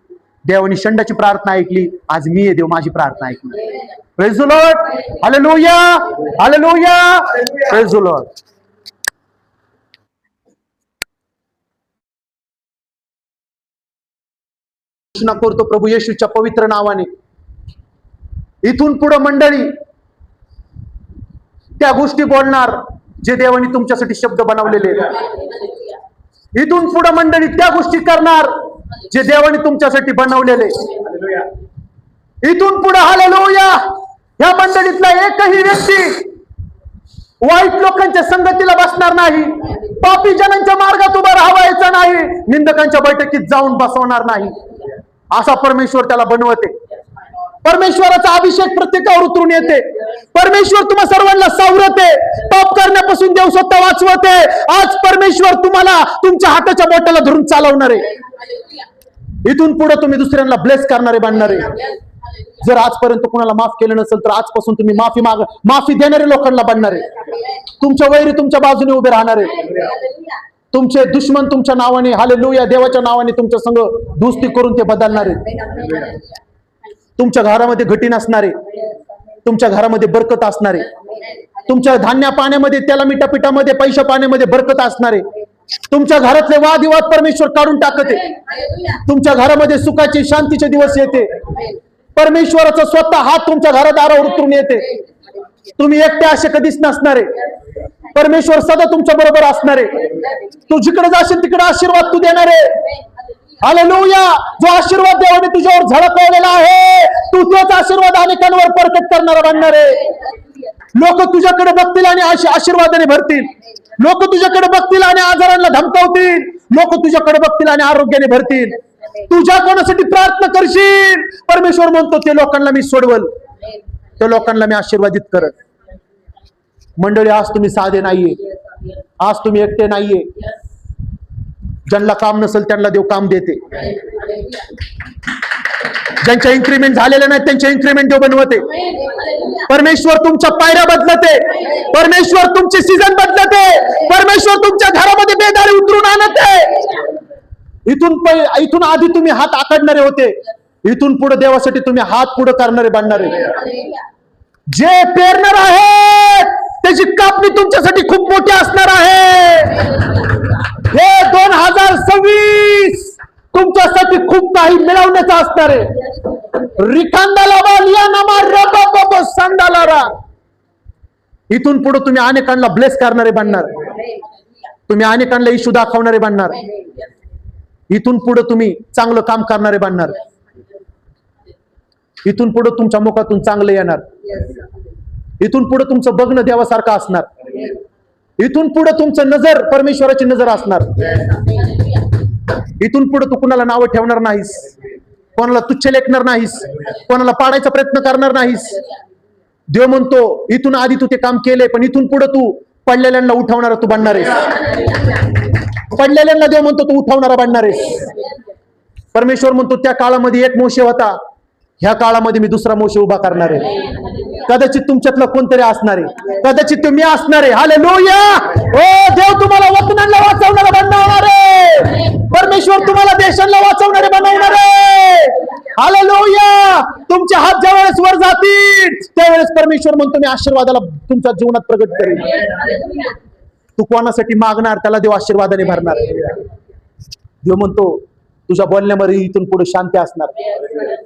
देवानी शंडाची प्रार्थना ऐकली, आज मी देव माझी प्रार्थना ऐकणार. Praise the Lord. Hallelujah! Hallelujah! Praise the Lord. घोषणा करतो प्रभू येशूच्या पवित्र नावाने, इथून पुढे मंडळी त्या गोष्टी बोलणार जे देवाने तुमच्यासाठी शब्द बनवलेले. इथून पुढे मंडळी त्या गोष्टी करणार जे देवाने तुमच्यासाठी बनवलेले. इथून पुढे हालेलुया या मंडळीतला एकही व्यक्ती वाईट लोकांच्या संगतीला बसणार नाही, पापी जनांच्या मार्गात उभा राहायचा नाही, निंदकांच्या बैठकीत जाऊन बसवणार नाही. असा परमेश्वर त्याला बनवते. परमेश्वराचा अभिषेक प्रत्येकावर उतरून येते. परमेश्वर तुम्हा सर्वांना सावरते, पाप करण्यापासून देव स्वतः वाचवते. आज परमेश्वर तुम्हाला तुमच्या हाताच्या बोटाला धरून चालवणार आहे. इथून पुढे तुम्ही दुसऱ्यांना ब्लेस करणारे बनणारे. जर आजपर्यंत कुणाला माफ केलं नसेल तर आजपासून तुम्ही माफी देणारे लोकांना बनणारे. तुमच्या वैरी तुमच्या बाजूने उभे राहणारे. तुमचे दुश्मन तुमच्या नावाने, हालेलुया, देवाच्या नावाने तुमच्या संग दोस्ती करून ते बदलणारे. तुमच्या घरामध्ये घटी नसणारे, तुमच्या घरामध्ये बरकत असणारे, तुमच्या धान्य पाण्यामध्ये, त्याला मिठा पिठामध्ये, पैशा पाण्यामध्ये बरकत असणारे. तुमच्या घरातले वादविवाद परमेश्वर काढून टाकते. तुमच्या घरामध्ये सुखाचे, शांतीचे दिवस येते. परमेश्वराचा स्वतः हात तुमच्या घरादारावर उतरून येते. तुम्ही एकटे असे कधीच नसणारे. परमेश्वर सदा तुमच्या बरोबर असणारे. तू जिकडे जाशील तिकडे आशीर्वाद तू देणारे. हालेलुया. जो आशीर्वाद देवाने तुझ्यावर झळकवलेला आहे, तू तोच आशीर्वाद अनेकांवर प्रकट करणारा बनणार आहे. लोक तुझ्याकडे बघतील आणि आशीर्वादाने भरतील. लोक तुझ्याकडे बघतील आणि आजारांना धमकावतील. लोक तुझ्याकडे बघतील आणि आरोग्याने भरतील. तुझ्या कोणासाठी प्रार्थना करशील, परमेश्वर म्हणतो ते लोकांना मी सोडवल, त्या लोकांना मी आशीर्वादित करत. मंडळी, आज तुम्ही साधे नाहीये, आज तुम्ही एकटे नाहीये. ज्यांना काम नसेल त्यांना देव काम देते. ज्यांच्या इन्क्रीमेंट झालेल्या नाहीत त्यांच्या इन्क्रीमेंट देव बनवते. परमेश्वर तुमच्या पायऱ्या बदलते. परमेश्वर तुमचे सीझन बदलते. परमेश्वर तुमच्या घरामध्ये बेदारी उतरून आणते. इथून आधी तुम्ही हात आकडणारे होते, इथून पुढे देवासाठी तुम्ही हात पुढे करणारे बनणारे. जे पेरणार आहे त्याची कापणी तुमच्यासाठी खूप मोठी असणार आहे. हे 2026 तुमच्यासाठी खूप काही मिळवण्याचं असणार आहे. इथून पुढे तुम्ही अनेकांना ब्लेस करणारे बनणार. तुम्ही अनेकांना इशू दाखवणारे बनणार. इथून पुढे तुम्ही चांगलं काम करणारे बनणार. इथून पुढे तुमच्या मुखातून चांगलं येणार. इथून पुढे तुमचं बघणं देवासारखं असणार. इथून पुढे तुमचं नजर परमेश्वराची नजर असणार. इथून पुढे तू कुणाला नावं ठेवणार नाहीस, कोणाला तुच्छ लेखणार नाहीस, कोणाला पाडायचा प्रयत्न करणार नाहीस. देव म्हणतो इथून आधी तू ते काम केले, पण इथून पुढे तू पडलेल्यांना उठवणारा तू बनणार आहेस. पडलेल्यांना देव म्हणतो तू उठवणारा बनणार आहेस. परमेश्वर म्हणतो त्या काळामध्ये एक मोशे होता, ह्या काळामध्ये मी दुसरा मोशे उभा करणार आहे. कदाचित तुमच्यातलं कोणतरी असणार आहे, कदाचित तुम्ही असणार आहे. हालेलुया. ओ देव तुम्हाला वतनांना वाचवणारा बनवणार आहे. परमेश्वर तुम्हाला देशांना वाचवणारे बनवणार आहे. हालेलुया. तुमचे हात ज्यावेळेस वर जातील त्यावेळेस परमेश्वर म्हणतो मी आशीर्वादाला तुमच्या जीवनात प्रगट करेन. तू कोणासाठी मागणार त्याला देव आशीर्वादाने भरणार. देव म्हणतो तुझ्या बोलण्यामध्ये इथून पुढे शांती असणार.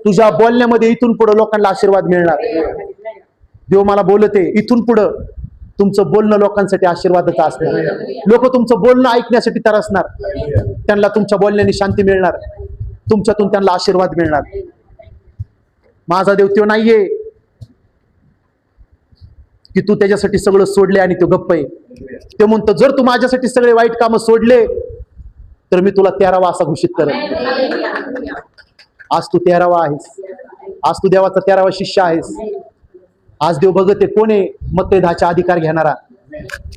तुझ्या बोलण्यामध्ये इथून पुढे लोकांना आशीर्वाद मिळणार. देव मला बोलते इथून पुढे तुमचं बोलणं लोकांसाठी आशीर्वादाचं असणार. लोक तुमचं बोलणं ऐकण्यासाठी तरसणार. त्यांना तुमच्या बोलण्याने शांती मिळणार. तुमच्यातून त्यांना आशीर्वाद मिळणार. माझा देव तो नाहीये की तू त्याच्यासाठी सगळं सोडले आणि तो गप्प आहे. ते म्हणतो जर तू माझ्यासाठी सगळे वाईट कामं सोडले तर मी तुला 13वा असा घोषित करेन. आज तू 13वा आहेस. आज तू देवाचा 13वा शिष्य आहेस. आज देव बघते कोण आहे मतभेदाचा अधिकार घेणारा.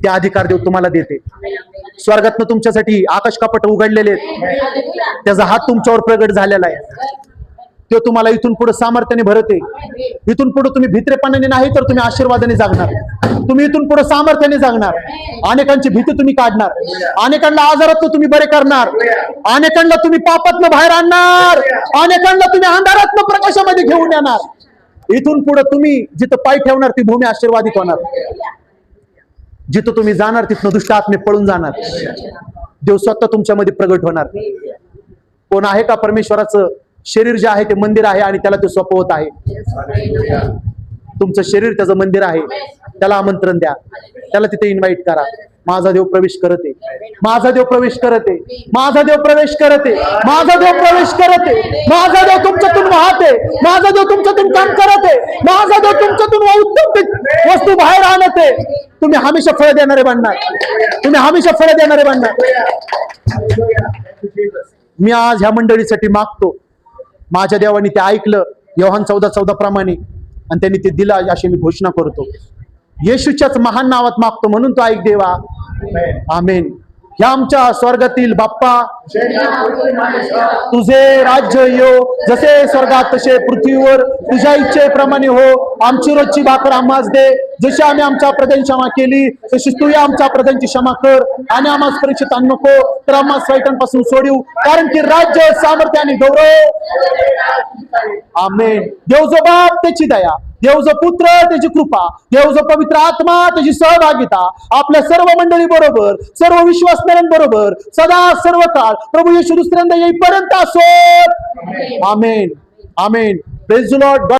ते अधिकार देव तुम्हाला देते. स्वर्गातनं तुमच्यासाठी आकाश कपाट उघडलेले आहेत. त्याचा हात तुमच्यावर प्रगट झालेला आहे. तो तुम्हाला इथून पुढे सामर्थ्याने भरते. इथून पुढे तुम्ही भित्रेपणाने नाही तर तुम्ही आशीर्वादाने जगणार. तुम्ही इथून पुढे सामर्थ्याने जगणार. अनेकांची भीती तुम्ही काढणार. अनेकांना आजारातनं तुम्ही बरे करणार. अनेकांना तुम्ही पापातनं बाहेर आणणार. अनेकांना तुम्ही अंधारातनं प्रकाशामध्ये घेऊन येणार. इथून पुढे तुम्ही जिथं पाय ठेवणार ती भूमी आशीर्वादित होणार. जिथं तुम्ही जाणार तिथनं दुष्ट आत्मे पळून जाणार. देव स्वतः तुमच्यामध्ये प्रगट होणार. कोण आहे का परमेश्वराचं शरीर जे आहे ते मंदिर आहे आणि त्याला ते सोपवत आहे. तुमचं शरीर त्याचं मंदिर आहे. त्याला आमंत्रण द्या. त्याला तिथे इन्व्हाइट करा. माझा देव प्रवेश करते. माझा देव प्रवेश करते. माझा देव प्रवेश करते. माझा देव प्रवेश करते. माझा देव तुमच्यातून वाहते. माझा देव तुमच्यातून काम करते. माझा देव तुमच्यातून उत्तम वस्तू बाहेर आणते. तुम्ही हमेशा फळ देणारे बनणार. तुम्ही हमेशा फळ देणारे बनणार. मी आज ह्या मंडळीसाठी मागतो. माझ्या देवाने ते ऐकलं योहान 14:14 प्रमाणे आणि त्यांनी ते दिलं अशी मी घोषणा करतो. येशूच्याच महान नावात मागतो म्हणून तो ऐक देवा. आमेन. ह्या आमच्या स्वर्गातील बाप्पा तुझे राज्य येऊ जसे स्वर्गात तसे पृथ्वीवर तुझ्या इच्छेप्रमाणे हो. आमची रोजची भाकर आम्हास दे. जशी आम्ही आमच्या प्रधान क्षमा केली तशी तू आमच्या प्रधानची क्षमा कर. आणि आम्हाला परीक्षेत आणू नको तर आम्हाला वाईटांपासून सोडू. कारण की राज्य सामर्थ्य आणि गौरव. आमेन. देव जो बाप त्याची दया, देव जो पुत्र त्याची कृपा, देव जो पवित्र आत्मा त्याची सहभागिता आपल्या सर्व मंडळी बरोबर, सर्व विश्वासणाऱ्यांबरोबर सदा सर्व काळ प्रभू येशू दुसऱ्यांदा येईपर्यंत असो. Amen. Amen. Praise the Lord.